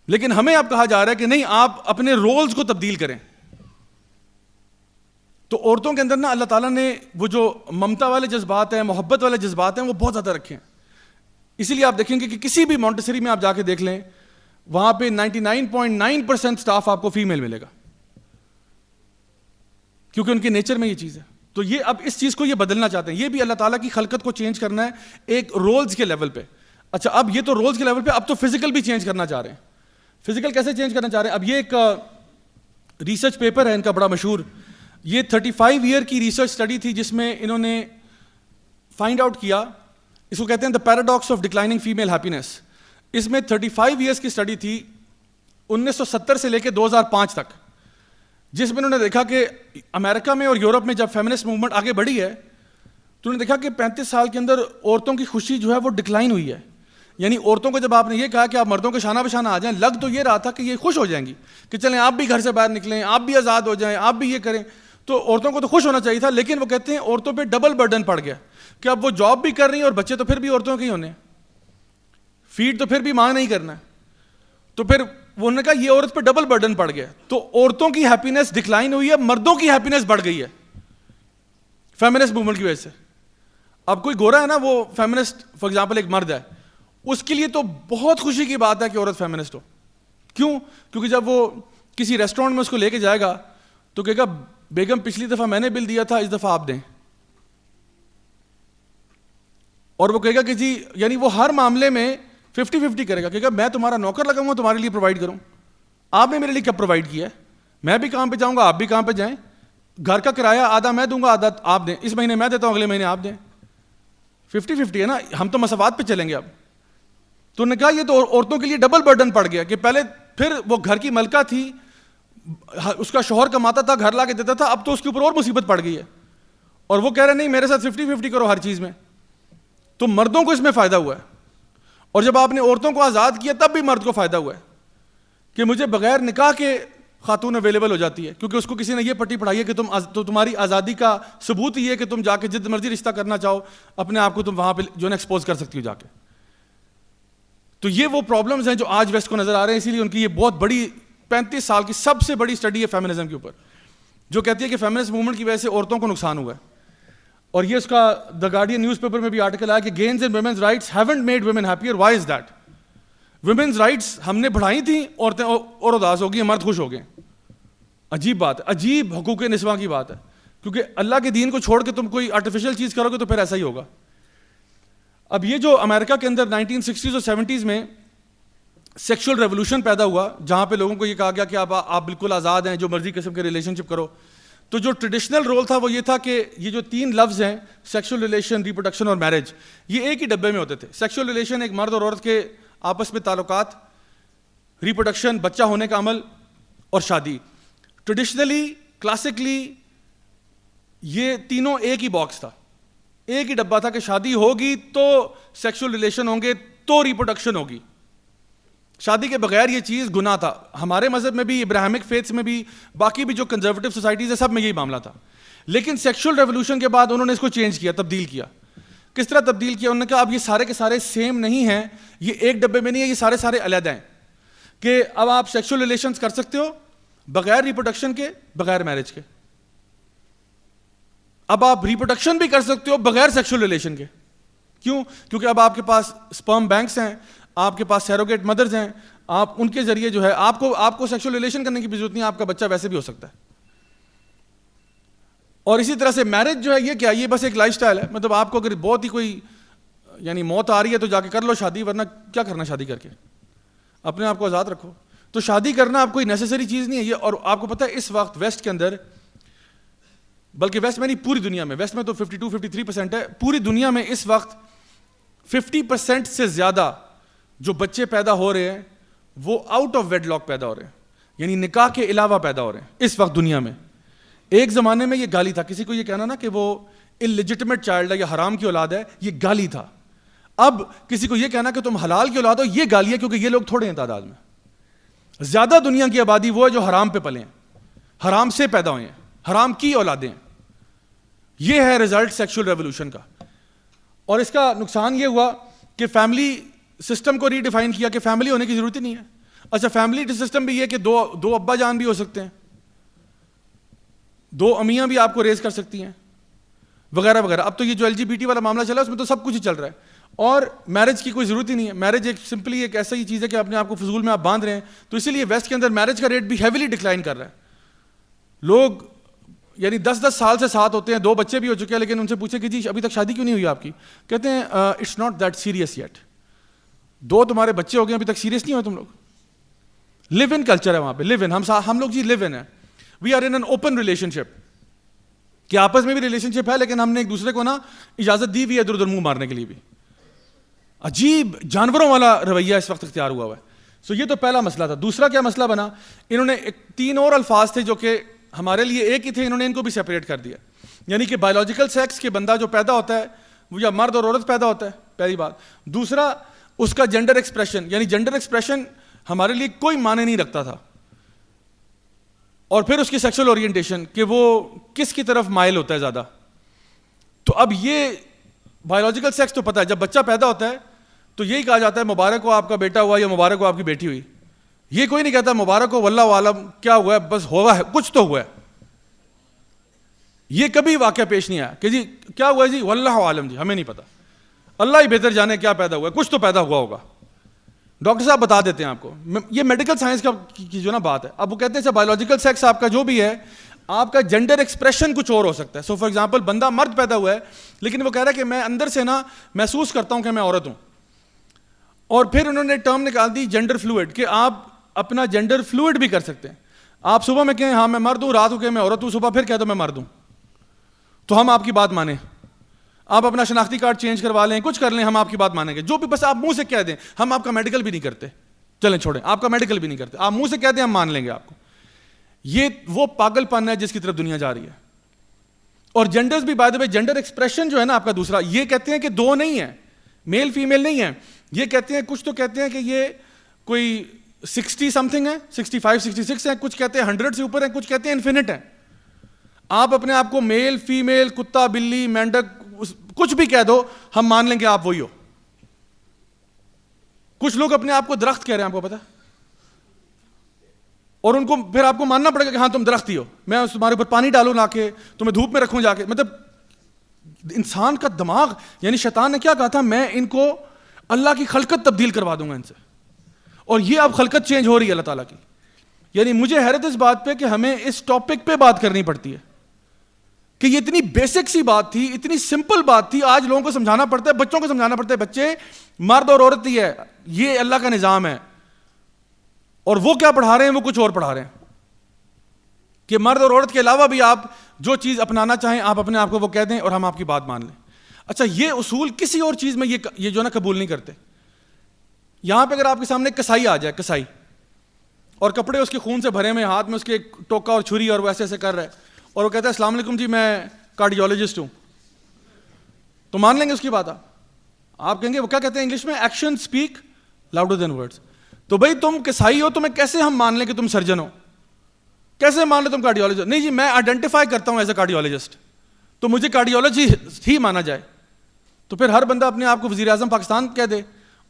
لیکن ہمیں اب کہا جا رہا ہے کہ نہیں, آپ اپنے رولز کو تبدیل کریں. تو عورتوں کے اندر نا اللہ تعالیٰ نے وہ جو ممتا والے جذبات ہیں, محبت والے جذبات ہیں, وہ بہت زیادہ رکھے ہیں. اسی لیے آپ دیکھیں گے کہ کسی بھی مونٹیسری میں آپ جا کے دیکھ لیں, وہاں پہ 99.9% سٹاف آپ کو فیمیل ملے گا, کیونکہ ان کے نیچر میں یہ چیز ہے. تو یہ اب اس چیز کو یہ بدلنا چاہتے ہیں, یہ بھی اللہ تعالیٰ کی خلقت کو چینج کرنا ہے ایک رولز کے لیول پہ. اچھا, اب یہ تو رولز کے لیول پہ, اب تو فزیکل بھی چینج کرنا چاہ رہے ہیں. فزیکل کیسے چینج کرنا چاہ رہے ہیں؟ اب یہ ایک ریسرچ پیپر ہے ان کا بڑا مشہور, یہ 35 ایئر کی ریسرچ اسٹڈی تھی جس میں انہوں نے فائنڈ آؤٹ کیا, اس کو کہتے ہیں the paradox of declining female happiness. اس میں 35 ایئرس کی اسٹڈی تھی 1970 سے لے کے 2005 تک, جس میں انہوں نے دیکھا کہ امریکہ میں اور یورپ میں جب فیمنسٹ موومنٹ آگے بڑھی ہے تو انہوں نے دیکھا کہ 35 سال کے اندر عورتوں کی خوشی جو ہے وہ ڈکلائن ہوئی ہے. یعنی عورتوں کو جب آپ نے یہ کہا کہ آپ مردوں کے شانہ بشانہ آ جائیں, لگ تو یہ رہا تھا کہ یہ خوش ہو جائیں گی کہ چلیں آپ بھی گھر سے باہر نکلیں, آپ بھی آزاد ہو جائیں, آپ بھی یہ کریں. تو عورتوں کو تو خوش ہونا چاہیے تھا, لیکن وہ کہتے ہیں عورتوں پہ ڈبل برڈن پڑ گیا کہ اب وہ جاب بھی کر رہی ہیں اور بچے تو پھر بھی عورتوں کے ہی ہونے, فیڈ تو پھر بھی ماں نہیں کرنا ہے. تو پھر وہ نے کہا یہ عورت پہ ڈبل برڈن پڑ گیا, تو عورتوں کی ہیپینس ڈکلائن ہوئی ہے, مردوں کی ہیپینس بڑھ گئی ہے فیمنسٹ موومنٹ کی وجہ سے. اب کوئی گورا ہے نا, وہ فیمنسٹ فار ایگزامپل ایک مرد ہے, اس کے لیے تو بہت خوشی کی بات ہے کہ عورت فیمنسٹ ہو. کیوں؟ کیونکہ جب وہ کسی ریسٹورینٹ میں اس کو لے کے جائے گا تو کہے گا بیگم پچھلی دفعہ میں نے بل دیا تھا, اس دفعہ آپ دیں. اور وہ کہے گا کہ جی, یعنی وہ ہر معاملے میں 50-50 کرے گا, کہے گا میں تمہارا نوکر لگا ہوں تمہارے لیے پرووائڈ کروں, آپ نے میرے لیے کیا پرووائڈ کیا ہے, میں بھی کام پہ جاؤں گا آپ بھی کام پہ جائیں, گھر کا کرایہ آدھا میں دوں گا آدھا آپ دیں, اس مہینے میں دیتا ہوں اگلے مہینے آپ دیں. 50-50 ہے نا, ہم تو مساوات پہ چلیں گے اب. تو انہوں نے کہا یہ تو عورتوں کے لیے ڈبل برڈن پڑ گیا کہ پہلے پھر وہ گھر کی ملکہ تھی, اس کا شوہر کماتا تھا, گھر لا کے دیتا تھا, اب تو اس کے اوپر اور مصیبت پڑ گئی ہے. اور وہ کہہ رہے نہیں میرے ساتھ 50-50 کرو ہر چیز میں. تو مردوں کو اس میں فائدہ ہوا ہے, اور جب آپ نے عورتوں کو آزاد کیا تب بھی مرد کو فائدہ ہوا ہے کہ مجھے بغیر نکاح کے خاتون اویلیبل ہو جاتی ہے, کیونکہ اس کو کسی نے یہ پٹی پڑھائی ہے کہ تمہاری آزادی کا ثبوت یہ ہے کہ تم جا کے جد مرضی رشتہ کرنا چاہو اپنے آپ کو تم وہاں پہ جو ہے ایکسپوز کر سکتی ہو جا کے. تو یہ وہ پرابلمز ہیں جو آج ویسٹ کو نظر آ رہے ہیں, اسی لیے ان کی یہ بہت بڑی 35 سال کی سب سے بڑی اسٹڈی ہے فیمنزم کے اوپر, جو کہتی ہے کہ فیمنسٹ موومنٹ کی وجہ سے عورتوں کو نقصان ہوا ہے. اور یہ اس کا دا گارڈین نیوز پیپر میں بھی آرٹیکل آیا کہ gains in women's rights haven't made women happier, why is that. Women's rights ہم نے بڑھائی تھیں, عورتیں اور اداس ہو گئی, مرد خوش ہو گئے. عجیب بات ہے, عجیب حقوق نسواں کی بات ہے, کیونکہ اللہ کے دین کو چھوڑ کے تم کوئی آرٹیفیشل چیز کرو گے تو پھر ایسا ہی ہوگا. اب یہ جو امریکہ کے اندر 1960s اور 70s میں سیکشل ریولوشن پیدا ہوا, جہاں پہ لوگوں کو یہ کہا گیا کہ آپ بالکل آزاد ہیں, جو مرضی قسم کے ریلیشن شپ کرو, تو جو ٹریڈیشنل رول تھا وہ یہ تھا کہ یہ جو 3 لفظ ہیں سیکشل ریلیشن, ریپروڈکشن اور میرج, یہ ایک ہی ڈبے میں ہوتے تھے. سیکشل ریلیشن ایک مرد اور عورت کے آپس میں تعلقات, ریپروڈکشن بچہ ہونے کا عمل, اور شادی. ٹریڈیشنلی کلاسکلی یہ تینوں ایک ہی باکس تھا, ایک ہی ڈبہ تھا کہ شادی ہوگی تو سیکشل ریلیشن ہوں گے تو ریپروڈکشن ہوگی, شادی کے بغیر یہ چیز گناہ تھا. ہمارے مذہب میں بھی, ابراہمک فیتھس میں بھی, باقی بھی جو کنزرویٹو سوسائٹیز ہیں سب میں یہی معاملہ تھا. لیکن سیکشل ریولوشن کے بعد انہوں نے اس کو چینج کیا, تبدیل کیا. کس طرح تبدیل کیا؟ انہوں نے کہا اب یہ سارے کے سارے سیم نہیں ہیں, یہ ایک ڈبے میں نہیں ہے, یہ سارے علیحدہ ہیں, کہ اب آپ سیکشل ریلیشنز کر سکتے ہو بغیر ریپروڈکشن کے, بغیر میرج کے. اب آپ ریپروڈکشن بھی کر سکتے ہو بغیر سیکشل ریلیشن کے. کیوں؟ کیونکہ اب آپ کے پاس سپرم بینکس ہیں, آپ کے پاس سیروگیٹ مدرز ہیں, آپ ان کے ذریعے جو ہے آپ کو سیکشل ریلیشن کرنے کی بھی ضرورت نہیں, آپ کا بچہ ویسے بھی ہو سکتا ہے. اور اسی طرح سے میرج جو ہے یہ کیا, یہ بس ایک لائف سٹائل ہے. مطلب آپ کو اگر بہت ہی کوئی یعنی موت آ رہی ہے تو جا کے کر لو شادی, ورنہ کیا کرنا شادی کر کے, اپنے آپ کو آزاد رکھو. تو شادی کرنا آپ کوئی نیسیسری چیز نہیں ہے یہ. اور آپ کو پتہ ہے اس وقت ویسٹ کے اندر, بلکہ ویسٹ میں نہیں پوری دنیا میں, ویسٹ میں تو 52-53% ہے, پوری دنیا میں اس وقت 50% سے زیادہ جو بچے پیدا ہو رہے ہیں وہ آؤٹ آف ویڈ لاک پیدا ہو رہے ہیں, یعنی نکاح کے علاوہ پیدا ہو رہے ہیں اس وقت دنیا میں. ایک زمانے میں یہ گالی تھا, کسی کو یہ کہنا نا کہ وہ اللیجٹمیٹ چائلڈ ہے یا حرام کی اولاد ہے, یہ گالی تھا. اب کسی کو یہ کہنا کہ تم حلال کی اولاد ہو, یہ گالی ہے, کیونکہ یہ لوگ تھوڑے ہیں تعداد میں. زیادہ دنیا کی آبادی وہ ہے جو حرام پہ پلے ہیں, حرام سے پیدا ہوئے ہیں, حرام کی اولادیں ہیں. یہ ہے رزلٹ سیکشل ریولوشن کا. اور اس کا نقصان یہ ہوا کہ فیملی سسٹم کو ری ڈیفائن کیا کہ فیملی ہونے کی ضرورت ہی نہیں ہے. اچھا فیملی سسٹم بھی یہ کہ دو ابا جان بھی ہو سکتے ہیں, 2 امیاں بھی آپ کو ریز کر سکتی ہیں, وغیرہ وغیرہ. اب تو یہ جو LGBT والا معاملہ چلا ہے اس میں تو سب کچھ ہی چل رہا ہے. اور میرج کی کوئی ضرورت ہی نہیں ہے. میرج ایک سمپلی ایک ایسا ہی چیز ہے کہ اپنے آپ کو فضول میں آپ باندھ رہے ہیں. تو اسی لیے ویسٹ کے اندر میرج کا ریٹ بھی ہیویلی ڈکلائن کر رہا ہے. لوگ یعنی 10 سال سے ساتھ ہوتے ہیں, 2 بچے بھی ہو چکے ہیں, لیکن ان سے پوچھے کہ جی ابھی تک شادی کیوں نہیں ہوئی آپ کی, کہتے ہیں it's not that serious yet. 2 تمہارے بچے ہو گئے ابھی تک سیریس نہیں ہوئے تم لوگ. لیو ان کلچر ہے وہاں پہ, لیو ان. ہم لوگ جی لیو ان ہے, we are in an open relationship, کہ آپس میں بھی ریلیشن شپ ہے لیکن ہم نے ایک دوسرے کو نا اجازت دی ہوئی ہے ادھر ادھر منہ مارنے کے لیے بھی. عجیب جانوروں والا رویہ اس وقت اختیار ہوا ہے. سو یہ تو پہلا مسئلہ تھا. دوسرا کیا مسئلہ بنا, انہوں نے 3 اور الفاظ تھے جو کہ ہمارے لیے ایک ہی تھے, انہوں نے ان کو بھی سیپریٹ کر دیا. یعنی کہ بایولوجیکل سیکس کے بندہ جو پیدا ہوتا ہے وہ یا مرد اور عورت پیدا ہوتا ہے, پہلی بات. دوسرا اس کا جینڈر ایکسپریشن, یعنی جینڈر ایکسپریشن ہمارے لیے کوئی معنی نہیں رکھتا تھا. اور پھر اس کی سیکشل اورینٹیشن کہ وہ کس کی طرف مائل ہوتا ہے زیادہ. تو اب یہ بایولوجیکل سیکس تو پتہ ہے, جب بچہ پیدا ہوتا ہے تو یہی کہا جاتا ہے مبارک ہو آپ کا بیٹا ہوا یا مبارک ہو آپ کی بیٹی ہوئی. یہ کوئی نہیں کہتا مبارک ہو واللہ عالم کیا ہوا ہے, بس ہوا ہے کچھ تو ہوا ہے. یہ کبھی واقعہ پیش نہیں آیا کہ جی کیا ہوا ہے جی واللہ عالم, جی ہمیں نہیں پتا, اللہ ہی بہتر جانے کیا پیدا ہوا ہے, کچھ تو پیدا ہوا ہوگا. ڈاکٹر صاحب بتا دیتے ہیں آپ کو. یہ میڈیکل سائنس کی جو نا بات ہے. اب وہ کہتے ہیں بایولوجیکل سیکس آپ کا جو بھی ہے, آپ کا جینڈر ایکسپریشن کچھ اور ہو سکتا ہے. سو فار ایگزامپل بندہ مرد پیدا ہوا ہے لیکن وہ کہہ رہا ہے کہ میں اندر سے نا محسوس کرتا ہوں کہ میں عورت ہوں. اور پھر انہوں نے ٹرم نکال دی جینڈر فلوئڈ, کہ آپ اپنا جینڈر فلوئڈ بھی کر سکتے ہیں. آپ صبح میں کہیں ہاں میں مرد ہوں, رات کو کہیں میں عورت ہوں, صبح پھر کہہ دو میں مرد ہوں, تو ہم آپ کی بات مانیں. آپ اپنا شناختی کارڈ چینج کروا لیں, کچھ کر لیں, ہم آپ کی بات مانیں گے. جو بھی بس آپ منہ سے کہہ دیں, ہم آپ کا میڈیکل بھی نہیں کرتے, چلیں چھوڑیں, آپ کا میڈیکل بھی نہیں کرتے, آپ منہ سے کہہ دیں ہم مان لیں گے آپ کو. یہ وہ پاگل پن ہے جس کی طرف دنیا جا رہی ہے. اور جینڈرز بھی by the way, gender expression جو ہے نا آپ کا دوسرا, یہ کہتے ہیں کہ 2 نہیں ہیں, میل فیمیل نہیں ہے. یہ کہتے ہیں کچھ تو کہتے ہیں کہ یہ کوئی 60 سم تھنگ ہے, 65 66 ہے, کچھ کہتے ہیں 100 سے اوپر ہیں, کچھ کہتے ہیں انفینٹ ہے. آپ اپنے آپ کو میل فیمیل کتا بلی مینڈک کچھ بھی کہہ دو, ہم مان لیں گے آپ وہی ہو. کچھ لوگ اپنے آپ کو درخت کہہ رہے ہیں, آپ کو پتا, اور ان کو پھر آپ کو ماننا پڑے گا کہ ہاں تم درخت ہی ہو, میں تمہارے اوپر پانی ڈالوں لا کے, تمہیں دھوپ میں رکھوں جا کے. مطلب انسان کا دماغ, یعنی شیطان نے کیا کہا تھا, میں ان کو اللہ کی خلقت تبدیل کروا دوں گا ان سے. اور یہ اب خلقت چینج ہو رہی ہے اللہ تعالیٰ کی. یعنی مجھے حیرت اس بات پہ کہ ہمیں اس ٹاپک پہ بات کرنی پڑتی ہے, کہ یہ اتنی بیسک سی بات تھی, اتنی سمپل بات تھی, آج لوگوں کو سمجھانا پڑتا ہے, بچوں کو سمجھانا پڑتا ہے. بچے مرد اور عورت ہی ہے, یہ اللہ کا نظام ہے, اور وہ کیا پڑھا رہے ہیں, وہ کچھ اور پڑھا رہے ہیں, کہ مرد اور عورت کے علاوہ بھی آپ جو چیز اپنانا چاہیں آپ اپنے آپ کو وہ کہہ دیں اور ہم آپ کی بات مان لیں. اچھا یہ اصول کسی اور چیز میں یہ جو ہے نا قبول نہیں کرتے. یہاں پہ اگر آپ کے سامنے کسائی آ جائے, کسائی, اور کپڑے اس کے خون سے بھرے ہوئے, ہاتھ میں اس کے ٹوکا اور چھری اور وہ ایسے ایسے کر رہا ہے, اور وہ کہتا ہے السلام علیکم جی میں کارڈیولوجسٹ ہوں, تو مان لیں گے اس کی بات. آپ کہیں گے وہ کیا کہتے ہیں انگلش میں, action speak louder than words. تو بھائی تم کسائی ہو, تمہیں کیسے ہم مان لیں کہ تم سرجن ہو, کیسے مان لیں تم کارڈیولوجسٹ. نہیں جی میں آئیڈینٹیفائی کرتا ہوں ایز اے کارڈیولوجسٹ, تو مجھے کارڈیولوجی ہی مانا جائے. تو پھر ہر بندہ اپنے آپ کو وزیر اعظم پاکستان کہہ دے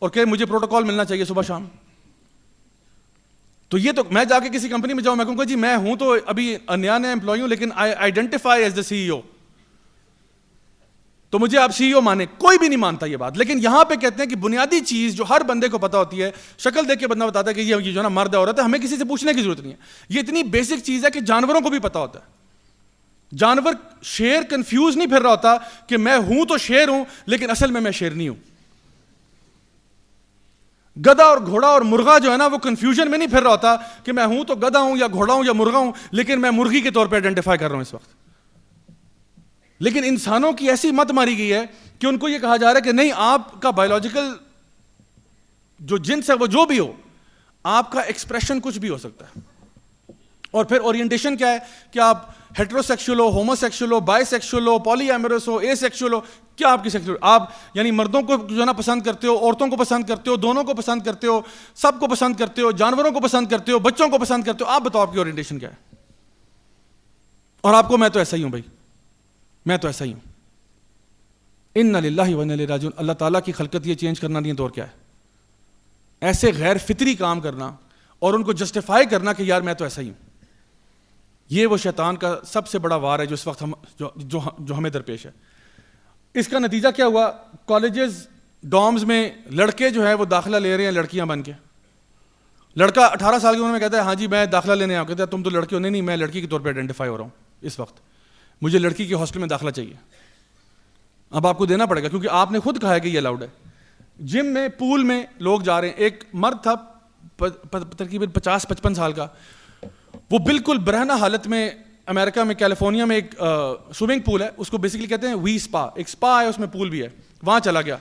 اور کہ مجھے پروٹوکول ملنا چاہیے صبح شام. تو یہ تو میں جا کے کسی کمپنی میں جاؤں, میں کہوں گا جی میں ہوں تو ابھی نیا امپلائی ہوں لیکن I identify as the CEO, تو مجھے آپ CEO مانے. کوئی بھی نہیں مانتا یہ بات. لیکن یہاں پہ کہتے ہیں کہ بنیادی چیز جو ہر بندے کو پتا ہوتی ہے, شکل دیکھ کے بندہ بتاتا ہے کہ یہ جو ہے نا مرد ہے عورت ہے, ہمیں کسی سے پوچھنے کی ضرورت نہیں ہے. یہ اتنی بیسک چیز ہے کہ جانوروں کو بھی پتا ہوتا ہے. جانور, شیر کنفیوز نہیں پھر رہا ہوتا کہ میں ہوں تو شیر ہوں لیکن اصل میں شیر نہیں ہوں. گدھا اور گھوڑا اور مرغا جو ہے نا وہ کنفیوژن میں نہیں پھر رہا ہوتا کہ میں ہوں تو گدھا ہوں یا گھوڑا ہوں یا مرغا ہوں, لیکن میں مرغی کے طور پہ آئیڈینٹیفائی کر رہا ہوں اس وقت. لیکن انسانوں کی ایسی مت ماری گئی ہے کہ ان کو یہ کہا جا رہا ہے کہ نہیں, آپ کا بایولوجیکل جو جنس ہے وہ جو بھی ہو, آپ کا ایکسپریشن کچھ بھی ہو سکتا ہے. اور پھر اورینٹیشن کیا ہے کہ آپ ہیٹرو سیکشول ہو, ہومو سیکشول ہو, بائی سیکشول ہو, پولی ایمورس ہو, اے سیکشول ہو, کیا آپ کی سیکشول, آپ یعنی مردوں کو جو ہے نا پسند کرتے ہو, عورتوں کو پسند کرتے ہو, دونوں کو پسند کرتے ہو, سب کو پسند کرتے ہو, جانوروں کو پسند کرتے ہو, بچوں کو پسند کرتے ہو, آپ بتاؤ آپ کی اورینٹیشن کیا ہے؟ اور آپ کو میں تو ایسا ہی ہوں بھائی, میں تو ایسا ہی ہوں. انا للہ و انا الیہ راجعون. اللہ تعالیٰ کی خلقت یہ چینج کرنا نہیں ہے تو اور کیا ہے؟ ایسے غیر فطری کام کرنا اور ان کو جسٹیفائی کرنا کہ یار میں تو ایسا ہی ہوں, یہ وہ شیطان کا سب سے بڑا وار ہے جو اس وقت جو ہمیں درپیش ہے. اس کا نتیجہ کیا ہوا؟ کالجز ڈومز میں لڑکے جو ہے وہ داخلہ لے رہے ہیں لڑکیاں بن کے. لڑکا 18 سال کی عمر میں کہتا ہے ہاں جی میں داخلہ لینے آؤں, کہتا ہے تم تو لڑکی ہو. نہیں میں لڑکی کے طور پہ آئیڈینٹیفائی ہو رہا ہوں اس وقت, مجھے لڑکی کے ہاسٹل میں داخلہ چاہیے. اب آپ کو دینا پڑے گا کیونکہ آپ نے خود کہا ہے کہ یہ الاؤڈ ہے. جم میں, پول میں لوگ جا رہے ہیں. ایک مرد تھا تقریباً 50-55 سال کا, وہ بالکل برہنہ حالت میں امریکہ میں کیلیفورنیا میں ایک سوئمنگ پول ہے, اس کو بیسکلی کہتے ہیں وی اسپا, ایک اسپا ہے اس میں پول بھی ہے, وہاں چلا گیا.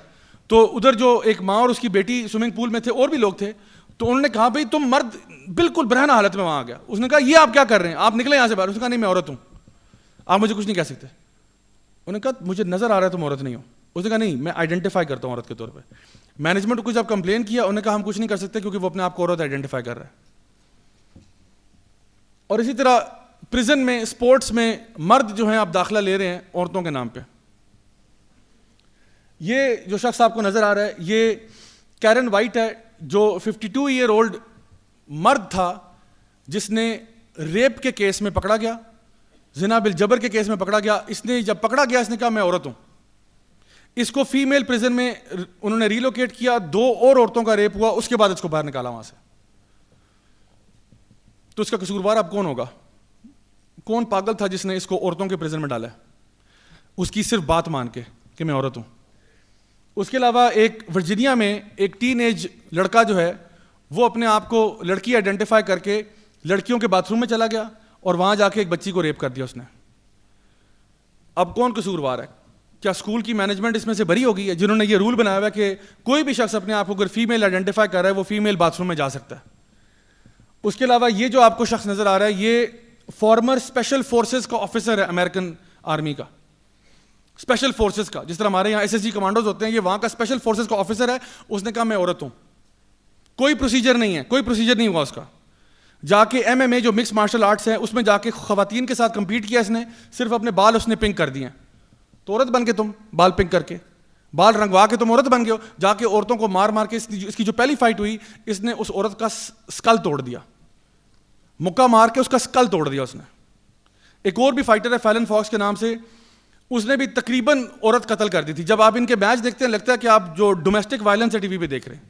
تو ادھر جو ایک ماں اور اس کی بیٹی سوئمنگ پول میں تھے, اور بھی لوگ تھے. تو انہوں نے کہا بھائی تم مرد بالکل برہنہ حالت میں وہاں آ گیا. اس نے کہا یہ آپ کیا کر رہے ہیں, آپ نکلیں یہاں سے باہر. اس نے کہا نہیں میں عورت ہوں, آپ مجھے کچھ نہیں کہہ سکتے. انہوں نے کہا مجھے نظر آ رہا ہے تم عورت نہیں ہو. اس نے کہا نہیں میں آئیڈینٹیفائی کرتا ہوں عورت کے طور پہ. مینجمنٹ کو جب کمپلین کیا انہوں نے کہا ہم کچھ نہیں کر سکتے کیونکہ وہ اپنے آپ کو عورت آئیڈینٹیفائی کر رہا ہے. اور اسی طرح پریزن میں, اسپورٹس میں مرد جو ہیں آپ داخلہ لے رہے ہیں عورتوں کے نام پہ. یہ جو شخص آپ کو نظر آ رہا ہے یہ کیرن وائٹ ہے, جو 52 ایئر اولڈ مرد تھا جس نے ریپ کے کیس میں پکڑا گیا, زنا بالجبر کے کیس میں پکڑا گیا. اس نے جب پکڑا گیا اس نے کہا میں عورت ہوں. اس کو فیمیل پریزن میں انہوں نے ریلوکیٹ کیا, 2 اور عورتوں کا ریپ ہوا, اس کے بعد اس کو باہر نکالا وہاں سے. تو اس کا قصوروار اب کون ہوگا؟ کون پاگل تھا جس نے اس کو عورتوں کے پریزن میں ڈالا ہے اس کی صرف بات مان کے کہ میں عورت ہوں. اس کے علاوہ ایک ورجینیا میں ایک ٹین ایج لڑکا جو ہے وہ اپنے آپ کو لڑکی آئیڈینٹیفائی کر کے لڑکیوں کے باتھ روم میں چلا گیا اور وہاں جا کے ایک بچی کو ریپ کر دیا اس نے. اب کون قصوروار ہے؟ کیا اسکول کی مینجمنٹ اس میں سے بری ہو گئی ہے جنہوں نے یہ رول بنایا ہوا ہے کہ کوئی بھی شخص اپنے آپ کو اگر فیمیل آئیڈینٹیفائی کر رہا ہے وہ فیمیل باتھ روم میں جا سکتا ہے؟ اس کے علاوہ یہ جو آپ کو شخص نظر آ رہا ہے یہ فارمر اسپیشل فورسز کا آفیسر ہے امریکن آرمی کا, اسپیشل فورسز کا, جس طرح ہمارے یہاں ایس ایس جی کمانڈوز ہوتے ہیں, یہ وہاں کا اسپیشل فورسز کا آفیسر ہے. اس نے کہا میں عورت ہوں. کوئی پروسیجر نہیں ہے, کوئی پروسیجر نہیں ہوا اس کا. جا کے ایم ایم اے جو مکس مارشل آرٹس ہے اس میں جا کے خواتین کے ساتھ کمپیٹ کیا اس نے, صرف اپنے بال اس نے پنک کر دیے. تو عورت بن کے تم بال پنک کر کے, بال رنگوا کے تم عورت بن گئے ہو. جا کے عورتوں کو مار مار کے اس کی جو پہلی فائٹ ہوئی اس نے اس عورت کا اسکل توڑ دیا, مکہ مار کے اس کا اسکل توڑ دیا اس نے. ایک اور بھی فائٹر ہے فیلن فاکس کے نام سے, اس نے بھی تقریباً عورت قتل کر دی تھی. جب آپ ان کے میچ دیکھتے ہیں لگتا ہے کہ آپ جو ڈومیسٹک وائلنس ہے ٹی وی پہ دیکھ رہے ہیں,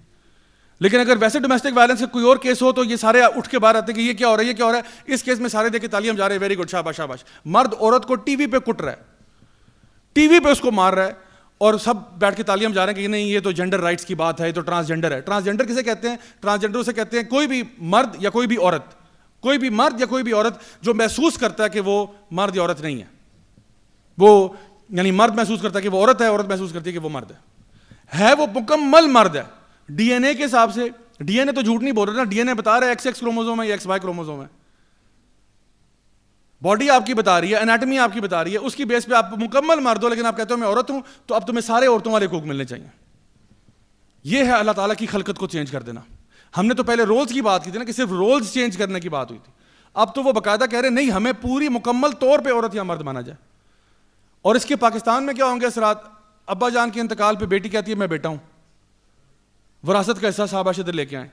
لیکن اگر ویسے ڈومیسٹک وائلنس کا کوئی اور کیس ہو تو یہ سارے اٹھ کے باہر آتے ہیں کہ یہ کیا ہو رہا ہے, یہ کیا ہو رہا ہے. اس کیس میں سارے دیکھ کے تالیاں جا رہے ہیں, ویری گڈ, شاباش شاباش. مرد عورت کو ٹی وی پہ کٹ رہا ہے, ٹی وی پہ اس کو مار رہا ہے, اور سب بیٹھ کے تالیاں جا رہے ہیں کہ نہیں یہ تو جینڈر رائٹس کی بات ہے, یہ تو ٹرانسجینڈر ہے. ٹرانسجینڈر کسے کہتے ہیں؟ ٹرانسجینڈر اسے کہتے ہیں کوئی بھی مرد یا کوئی بھی عورت, کوئی بھی مرد یا کوئی بھی عورت جو محسوس کرتا ہے کہ وہ مرد یا عورت نہیں ہے. وہ یعنی مرد محسوس کرتا ہے کہ وہ عورت ہے, عورت محسوس کرتی ہے کہ وہ مرد ہے وہ مکمل مرد ہے. ڈی این اے کے حساب سے, ڈی این اے تو جھوٹ نہیں بول رہا نا, ڈی این اے بتا رہا ہے ایکس ایکس کروموزوم ہے یا ایکس وائی کروموزوم ہے. باڈی آپ کی بتا رہی ہے, انیٹمی آپ کی بتا رہی ہے, اس کی بیس پہ آپ مکمل مرد ہو, لیکن آپ کہتے ہو میں عورت ہوں, تو اب تمہیں سارے عورتوں والے حقوق ملنے چاہیے. یہ ہے اللہ تعالیٰ کی خلقت کو چینج کر دینا. ہم نے تو پہلے رولز کی بات کی تھی نا کہ صرف رولز چینج کرنے کی بات ہوئی تھی, اب تو وہ باقاعدہ کہہ رہے نہیں ہمیں پوری مکمل طور پہ عورت یا مرد مانا جائے. اور اس کے پاکستان میں کیا ہوں گے اثرات؟ ابا جان کے انتقال پہ بیٹی کہتی ہے میں بیٹا ہوں, وراثت کا حصہ صاحب ادھر لے کے آئیں.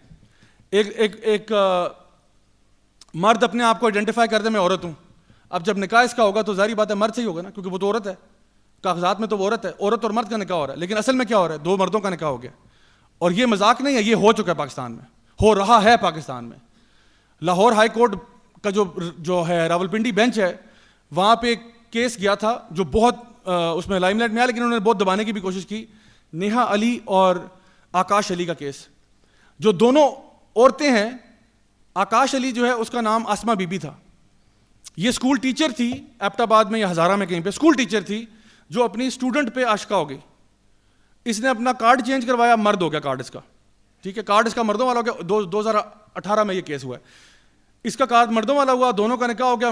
ایک مرد اپنے آپ کو آئیڈینٹیفائی کر دے میں عورت ہوں, اب جب نکاح اس کا ہوگا تو ظاہری بات ہے مرد سے ہی ہوگا نا, کیونکہ وہ تو عورت ہے, کاغذات میں تو وہ عورت ہے, عورت اور مرد کا نکاح ہو رہا ہے, لیکن اصل میں کیا ہو رہا ہے؟ 2 مردوں کا نکاح ہو گیا. اور یہ مذاق نہیں ہے, یہ ہو چکا ہے پاکستان میں, ہو رہا ہے پاکستان میں. لاہور ہائی کورٹ کا جو ہے راولپنڈی بینچ ہے, وہاں پہ ایک کیس گیا تھا جو بہت اس میں لائم لائٹ میں آیا, لیکن انہوں نے بہت دبانے کی بھی کوشش کی. نیہا علی اور آکاش علی کا کیس, جو دونوں عورتیں ہیں. آکاش علی جو ہے اس کا نام آسما بی بی تھا. یہ اسکول ٹیچر تھی ایبٹ آباد میں یا ہزارہ میں کہیں پہ, اسکول ٹیچر تھی جو اپنی اسٹوڈنٹ پہ عاشقہ ہو گئی. اس نے اپنا کارڈ چینج کروایا, مرد ہو گیا کارڈ اس کا, ٹھیک ہے, کارڈ اس کا مردوں والا ہو گیا. 2018 میں یہ کیس ہوا ہے. اس کا کارڈ مردوں والا ہوا, دونوں کا نکاح ہو گیا.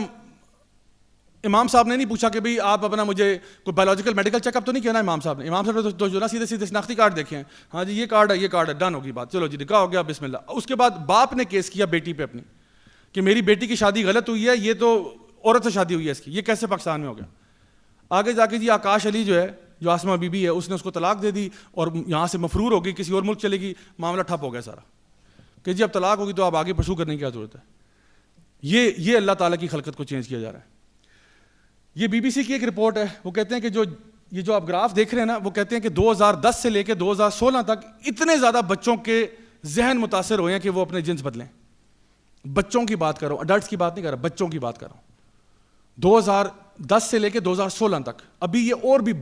امام صاحب نے نہیں پوچھا کہ بھئی آپ اپنا مجھے کوئی بایولوجیکل میڈیکل چیک اپ تو نہیں کیا نا امام صاحب نے. امام صاحب نے تو جو نا سیدھے سیدھے شناختی کارڈ دیکھے ہیں, ہاں جی یہ کارڈ ہے ڈن ہوگی بات, چلو جی نکاح ہو گیا بسم اللہ. اس کے بعد باپ نے کیس کیا بیٹی پہ اپنی کہ میری بیٹی کی شادی غلط ہوئی ہے, یہ تو عورت سے شادی ہوئی ہے اس کی, یہ کیسے پاکستان میں ہو گیا. آگے جا کے جی آکاش علی جو ہے, جو آسمہ بی بی ہے, اس نے اس کو طلاق دے دی اور یہاں سے مفرور ہو گئی, کسی اور ملک چلے گی, معاملہ ٹھپ ہو گیا سارا کہ جی اب طلاق ہوگی تو آپ آگے پرسو کرنے کی کیا ضرورت ہے. یہ اللہ تعالیٰ کی خلقت کو چینج کیا جا رہا ہے. یہ بی بی سی کی ایک رپورٹ ہے, وہ کہتے ہیں کہ جو آپ گراف دیکھ رہے ہیں نا, وہ کہتے ہیں کہ 2010 سے لے کے 2016 تک اتنے زیادہ بچوں کے ذہن متاثر ہوئے ہیں کہ وہ اپنے جنس بدلیں. بچوں کی بات کر رہا ہوں, اڈلٹس کی بات نہیں کر رہا, بچوں کی بات کر رہا ہوں. 2010 سے لے کے 2016 تک, ابھی یہ اور بھی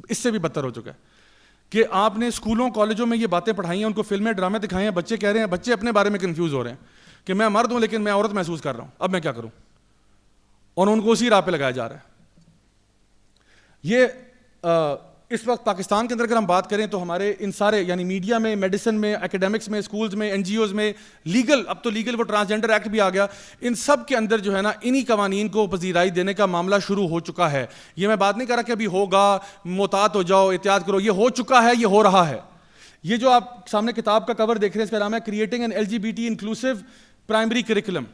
اس سے بھی بدتر ہو چکا ہے کہ آپ نے اسکولوں کالجوں میں یہ باتیں پڑھائی ہیں, ان کو فلمیں ڈرامے دکھائے ہیں, بچے کہہ رہے ہیں, بچے اپنے بارے میں کنفیوز ہو رہے ہیں کہ میں مرد ہوں لیکن میں عورت محسوس کر رہا ہوں, اب میں کیا کروں, اور ان کو اسی راہ پہ لگایا جا رہا ہے. یہ اس وقت پاکستان کے اندر اگر ہم بات کریں تو ہمارے ان سارے یعنی میڈیا میں, میڈیسن میں, ایکیڈیمکس میں, اسکولز میں, این جی اوز میں, لیگل, اب تو لیگل وہ ٹرانسجینڈر ایکٹ بھی آ گیا, ان سب کے اندر جو ہے نا انہی قوانین کو پذیرائی دینے کا معاملہ شروع ہو چکا ہے. یہ میں بات نہیں کر رہا کہ ابھی ہوگا, محتاط ہو جاؤ, احتیاط کرو, یہ ہو چکا ہے, یہ ہو رہا ہے. یہ جو آپ سامنے کتاب کا کور دیکھ رہے ہیں اس کا نام ہے creating an LGBT inclusive primary curriculum.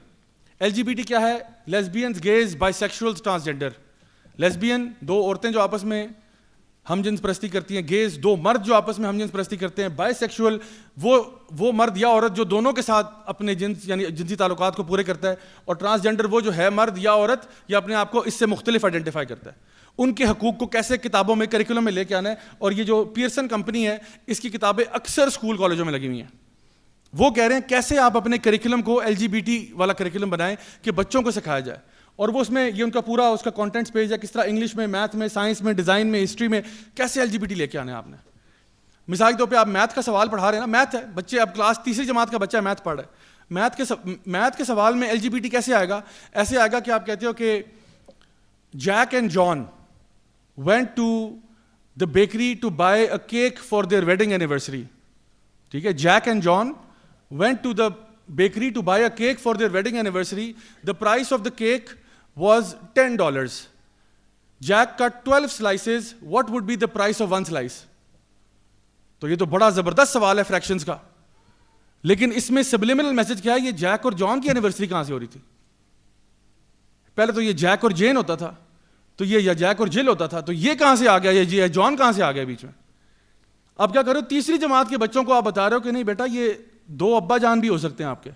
LGBT کیا ہے؟ لیسبینز, گیز, بائی سیکشولز, ٹرانسجینڈر. لیسبین دو عورتیں جو آپس میں ہم جنس پرستی کرتی ہیں, گیز دو مرد جو آپس میں ہم جنس پرستی کرتے ہیں, بائی سیکشول وہ مرد یا عورت جو دونوں کے ساتھ اپنے جنس یعنی جنسی تعلقات کو پورے کرتا ہے, اور ٹرانسجینڈر وہ جو ہے مرد یا عورت یا اپنے آپ کو اس سے مختلف آئیڈینٹیفائی کرتا ہے. ان کے حقوق کو کیسے کتابوں میں, کریکولم میں لے کے آنا ہے. اور یہ جو پیئرسن کمپنی ہے, اس کی کتابیں اکثر اسکول کالجوں میں لگی ہوئی ہیں. وہ کہہ رہے ہیں کیسے آپ اپنے کریکولم کو LGBT والا کریکولم بنائیں کہ بچوں کو سکھایا جائے. اور وہ اس میں یہ ان کا پورا اس کا کانٹینٹس پیج ہے, کس طرح انگلش میں, میتھ میں, سائنس میں, ڈیزائن میں, ہسٹری میں کیسے LGBT لے کے آنے ہیں آپ نے. مثال کے طور پہ آپ میتھ کا سوال پڑھا رہے ہیں نا, میتھ ہے, بچے اب کلاس تیسری جماعت کا بچہ میتھ پڑھ رہا ہے, میتھ کے سوال میں LGBT کیسے آئے گا؟ ایسے آئے گا کہ آپ کہتے ہو کہ Jack and John went to the bakery to buy a cake for their wedding anniversary. ٹھیک ہے, Jack and John went to the bakery to buy a cake for their wedding anniversary. The price of the cake was $10. Jack cut 12 slices. What would be the price of one slice? تو یہ تو بڑا زبردست سوال ہے فریکشنز کا, لیکن اس میں سبلیمنل میسج کیا ہے؟ یہ جیک اور جان کی اینیورسری کہاں سے ہو رہی تھی؟ پہلے تو یہ جیک اور جین ہوتا تھا, تو یہ یا جیک اور جل ہوتا تھا, تو یہ کہاں سے آ گیا, یہ جان کہاں سے آ گیا بیچ میں؟ اب کیا کرو, تیسری جماعت کے بچوں کو آپ بتا رہے ہو کہ نہیں بیٹا یہ دو ابا جان بھی ہو سکتے ہیں آپ کے.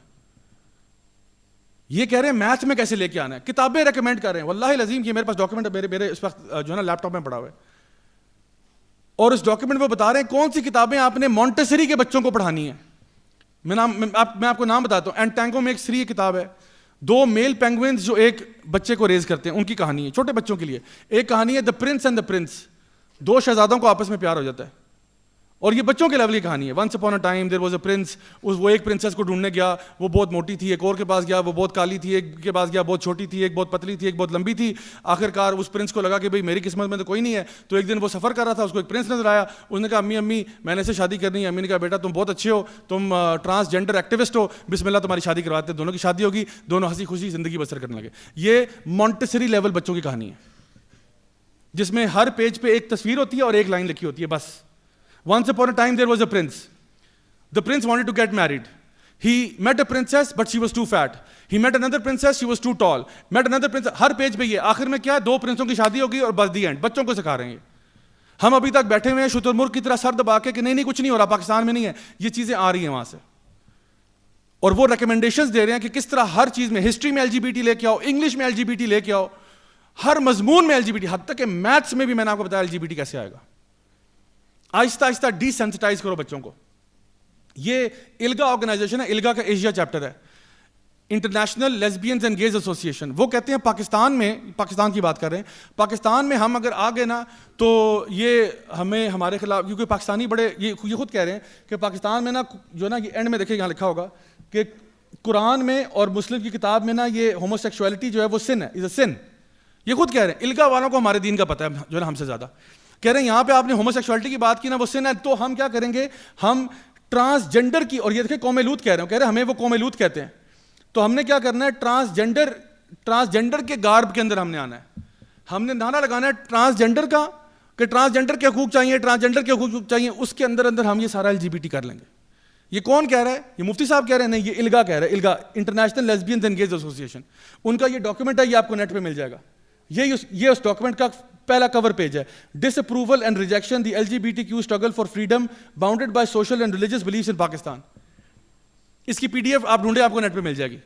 یہ کہہ رہے ہیں میتھ میں کیسے لے کے آنا ہے, کتابیں ریکمینڈ کر رہے ہیں. واللہ العظیم کہ میرے پاس ڈاکیومنٹ میرے اس وقت جو ہے نا لیپ ٹاپ میں پڑا ہوا ہے, اور اس ڈاکیومنٹ میں بتا رہے ہیں کون سی کتابیں آپ نے مونٹیسری کے بچوں کو پڑھانی ہے. میں آپ کو نام بتاتا ہوں. اینٹینگو میں ایک سری کتاب ہے, دو میل پینگوئنز جو ایک بچے کو ریز کرتے ہیں, ان کی کہانی ہے چھوٹے بچوں کے لیے. ایک کہانی ہے دا پرنس اینڈ دا پرنس, دو شہزادوں کو آپس میں پیار ہو جاتا ہے, اور یہ بچوں کے لیول کی کہانی ہے. Once upon a time there was a prince, وہ ایک پرنسس کو ڈھونڈنے گیا, وہ بہت موٹی تھی, ایک اور کے پاس گیا وہ بہت کالی تھی, ایک کے پاس گیا بہت چھوٹی تھی, ایک بہت پتلی تھی, ایک بہت لمبی تھی. آخر کار اس پرنس کو لگا کہ بھئی میری قسمت میں تو کوئی نہیں ہے. تو ایک دن وہ سفر کر رہا تھا, اس کو ایک پرنس نظر آیا, اس نے کہا امی میں نے سے شادی کرنی ہے. امی نے کہا بیٹا تم بہت اچھے ہو, تم ٹرانسجینڈر ایکٹیوسٹ ہو, بسم اللہ تمہاری شادی کرواتے ہیں. دونوں کی شادی ہوگی, دونوں ہنسی خوشی زندگی بسر کرنے لگے. یہ مونٹیسری لیول بچوں کی کہانی ہے, جس میں ہر پیج پہ ایک تصویر ہوتی ہے اور ایک لائن لکھی ہوتی ہے بس. Once upon a time there was a prince. The prince wanted to get married. He met a princess but she was too fat. He met another princess, she was too tall. Met another princess. Hare page پہ یہ آخر میں کیا, دو پرنسوں کی شادی ہوگی اور بس دی اینڈ. بچوں کو سکھا رہے ہیں. ہم ابھی تک بیٹھے ہوئے ہیں شتر مرغ کی طرح سر دبا کے کہ نہیں کچھ نہیں ہو رہا, پاکستان میں نہیں ہے. یہ چیزیں آ رہی ہیں وہاں سے, اور وہ ریکمنڈیشنز دے رہے ہیں کہ کس طرح ہر چیز میں, ہسٹری میں LGBT لے کے آؤ, انگلش میں LGBT لے کے آؤ, ہر مضمون میں LGBT, حتیٰ کہ میتھس میں بھی میں نے آپ کو بتایا LGBT کیسے آئے گا. آہستہ آہستہ ڈی سینسٹائز کرو بچوں کو. یہ الگا آرگنائزیشن ہے, الگا کا ایشیا چیپٹر ہے, انٹرنیشنل لیسبینز اینڈ گیز ایسوسیشن. وہ کہتے ہیں پاکستان کی بات کر رہے ہیں, پاکستان میں ہم اگر آ گئے نا تو یہ ہمیں ہمارے خلاف, کیونکہ پاکستانی بڑے یہ خود کہہ رہے ہیں کہ پاکستان میں نا جو نا یہ اینڈ میں دیکھیں یہاں لکھا ہوگا کہ قرآن میں اور مسلم کی کتاب میں نا یہ ہوموسیکشولیٹی جو ہے وہ سن ہے, از اے سن. یہ خود کہہ رہے ہیں. الگا والوں کو ہمارے دین کا پتہ ہے جو ہے نا ہم سے زیادہ. کہہ رہے ہیں یہاں پہ آپ نے ہوموسیکشوالٹی کی بات کی نا وہ سن ہے, تو ہم کیا کریں گے, ہم ٹرانسجینڈر کی, اور یہ دیکھیں قوم لوط کہہ رہے ہیں, کہہ رہے ہیں ہمیں وہ قوم لوط کہتے ہیں, تو ہم نے کیا کرنا ہے, ٹرانسجینڈر کے گارب کے اندر ہم نے آنا ہے. ہم نے نعرہ لگانا ہے ٹرانسجینڈر کا کہ ٹرانسجینڈر کے حقوق چاہیے, ٹرانسجینڈر کے حقوق چاہیے, اس کے اندر اندر ہم یہ سارا LGBT کر لیں گے. یہ کون کہہ رہا ہے؟ یہ مفتی صاحب کہہ رہے ہیں؟ نہیں, یہ الگا کہہ رہا ہے. الگا, انٹرنیشنل لیسبینز اینڈ گیز ایسوسیشن, ان کا یہ ڈاکیومنٹ ہے, یہ آپ کو نیٹ پہ مل جائے گا. یہ اس ڈاکیومنٹ کا پہلا کور پیج ہے. Disapproval and rejection the LGBTQ struggle for freedom bounded by social and religious beliefs in Pakistan. اس کی PDF آپ ڈھونڈے, آپ کو نیٹ پہ مل جائے گی.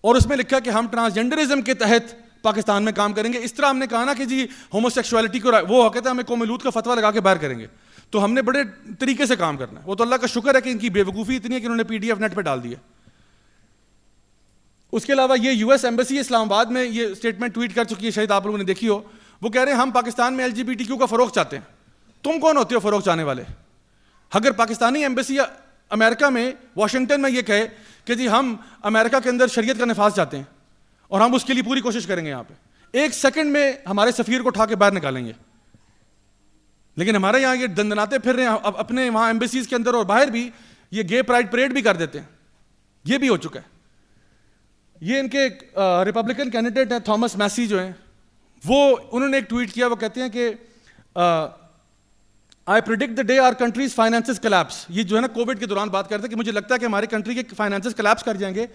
اور اس میں لکھا کہ ہم ٹرانسجینڈرزم کے تحت پاکستان میں کام کریں گے. اس طرح ہم نے کہا نا کہ جی ہوموسیکشوالٹی کو وہ کہتے ہیں ہمیں قوم لوط کا فتویٰ لگا کے باہر کریں گے, تو ہم نے بڑے طریقے سے کام کرنا ہے. وہ تو اللہ کا شکر ہے کہ ان کی بے وقوفی اتنی ہے کہ انہوں نے PDF نیٹ پہ ڈال دی ہے. اس کے علاوہ یہ US ایمبیسی اسلام آباد میں یہ اسٹیٹمنٹ ٹویٹ کر چکی ہے, شاید آپ لوگوں نے دیکھی ہو. وہ کہہ رہے ہیں ہم پاکستان میں LGBTQ کا فروغ چاہتے ہیں. تم کون ہوتے ہو فروغ چاہنے والے؟ اگر پاکستانی ایمبیسی امریکہ میں واشنگٹن میں یہ کہے کہ جی ہم امریکہ کے اندر شریعت کا نفاذ چاہتے ہیں اور ہم اس کے لیے پوری کوشش کریں گے, یہاں پہ 1 سیکنڈ میں ہمارے سفیر کو اٹھا کے باہر نکالیں گے. لیکن ہمارے یہاں یہ دندناتے پھر رہے ہیں اپنے وہاں ایمبیسیز کے اندر اور باہر بھی, یہ گے پرائڈ پریڈ بھی کر دیتے ہیں. یہ بھی ہو چکا ہے. یہ ان کے ریپبلکن کینڈیڈیٹ ہیں تھامس میسی جو ہیں, وہ انہوں نے ایک ٹویٹ کیا. وہ کہتے ہیں کہ I predict the day our country's finances collapse. یہ جو ہے نا کووڈ کے دوران بات کرتے ہیں کہ مجھے لگتا ہے کہ ہماری کنٹری کے فائنانسز کلیپس کر جائیں گے.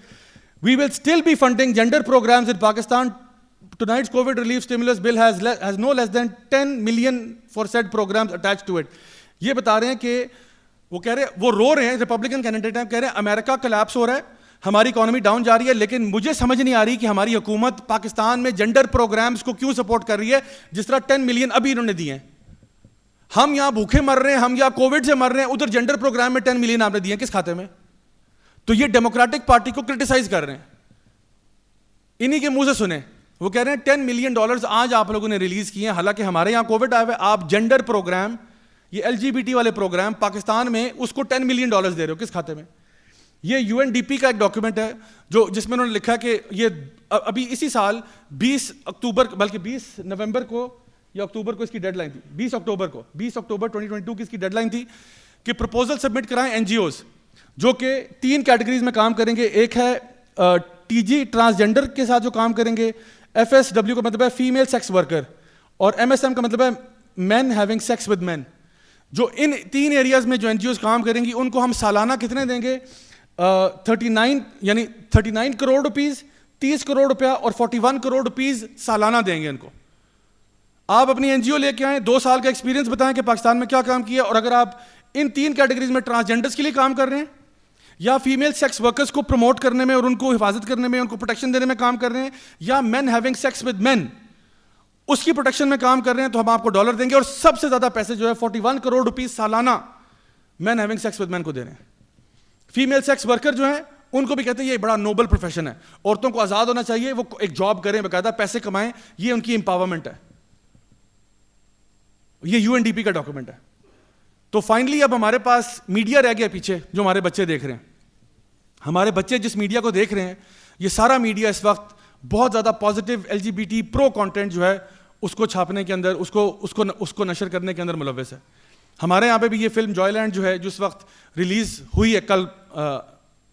We will still be funding gender programs in Pakistan. Tonight's COVID relief stimulus bill has no less than 10 million for said programs attached to it. یہ بتا رہے ہیں کہ وہ کہہ رہے ہیں, وہ رو رہے ہیں, ریپبلکن کینڈیڈیٹ ہیں, کہہ رہے ہیں امریکہ کلیپس ہو رہا ہے, ہماری اکانومی ڈاؤن جا رہی ہے, لیکن مجھے سمجھ نہیں آ رہی کہ ہماری حکومت پاکستان میں جینڈر پروگرامز کو کیوں سپورٹ کر رہی ہے جس طرح 10 ملین ابھی انہوں نے دیے ہیں. ہم یہاں بھوکے مر رہے ہیں, ہم یہاں کووڈ سے مر رہے ہیں, ادھر جینڈر پروگرام میں 10 ملین آپ نے دیے ہیں کس کھاتے میں؟ تو یہ ڈیموکریٹک پارٹی کو کرٹیسائز کر رہے ہیں. انہی کے منہ سے سنیں, وہ کہہ رہے ہیں $10 ملین آج آپ لوگوں نے ریلیز کیے ہیں, حالانکہ ہمارے یہاں کووڈ آئے ہوئے, آپ جینڈر پروگرام, یہ LGBT والے پروگرام پاکستان میں اس کو $10 ملین دے رہے ہو کس کھاتے میں؟ یہ UNDP کا ایک ڈاکیومنٹ ہے جس میں انہوں نے لکھا کہ یہ ابھی اسی سال 20 اکتوبر بلکہ 20 نومبر کو یا اکتوبر کو اس کی ڈیڈ لائن تھی, 20 اکتوبر 2022 کی اس کی ڈیڈ لائن تھی کہ پروپوزل سبمٹ کرائیں NGOs جو کہ 3 کیٹیگریز میں کام کریں گے. ایک ہے TG ٹرانسجینڈر کے ساتھ جو کام کریں گے, FSW کا مطلب ہے فیمیل سیکس ورکر, اور MSM کا مطلب ہے مین ہیونگ سیکس ود مین. جو ان 3 ایریاز میں جو NGOs کام کریں گی ان کو ہم سالانہ کتنے دیں گے؟ 39 کروڑ روپیز, 30 کروڑ روپیہ اور 41 کروڑ روپیز سالانہ دیں گے ان کو. آپ اپنی NGO لے کے آئیں, 2 سال کا ایکسپیرینس بتائیں کہ پاکستان میں کیا کام کیا, اور اگر آپ ان 3 کیٹیگریز میں ٹرانسجینڈرز کے لیے کام کر رہے ہیں یا فیمیل سیکس ورکرز کو پروموٹ کرنے میں اور ان کو حفاظت کرنے میں, ان کو پروٹیکشن دینے میں کام کر رہے ہیں, یا مین ہیونگ سیکس ود مین اس کی پروٹیکشن میں کام کر رہے ہیں, تو ہم آپ کو ڈالر دیں گے. اور سب سے زیادہ پیسے جو ہے 41 کروڑ روپیز سالانہ مین ہیونگ سیکس ود مین کو دے رہے ہیں. فیمیل سیکس ورکر جو ہیں ان کو بھی کہتے ہیں یہ بڑا نوبل پروفیشن ہے, عورتوں کو آزاد ہونا چاہیے, وہ ایک جاب کریں, باقاعدہ پیسے کمائیں, یہ ان کی امپاورمنٹ ہے. یہ UNDP کا ڈاکیومنٹ ہے. تو فائنلی اب ہمارے پاس میڈیا رہ گیا پیچھے جو ہمارے بچے دیکھ رہے ہیں. ہمارے بچے جس میڈیا کو دیکھ رہے ہیں, یہ سارا میڈیا اس وقت بہت زیادہ پازیٹیو LGBT پرو کانٹینٹ جو ہے اس کو چھاپنے کے اندر, اس کو نشر کرنے کے اندر ملوث ہے. ہمارے یہاں پہ بھی یہ فلم جوائے لینڈ جو ہے جو اس وقت ریلیز ہوئی ہے, کل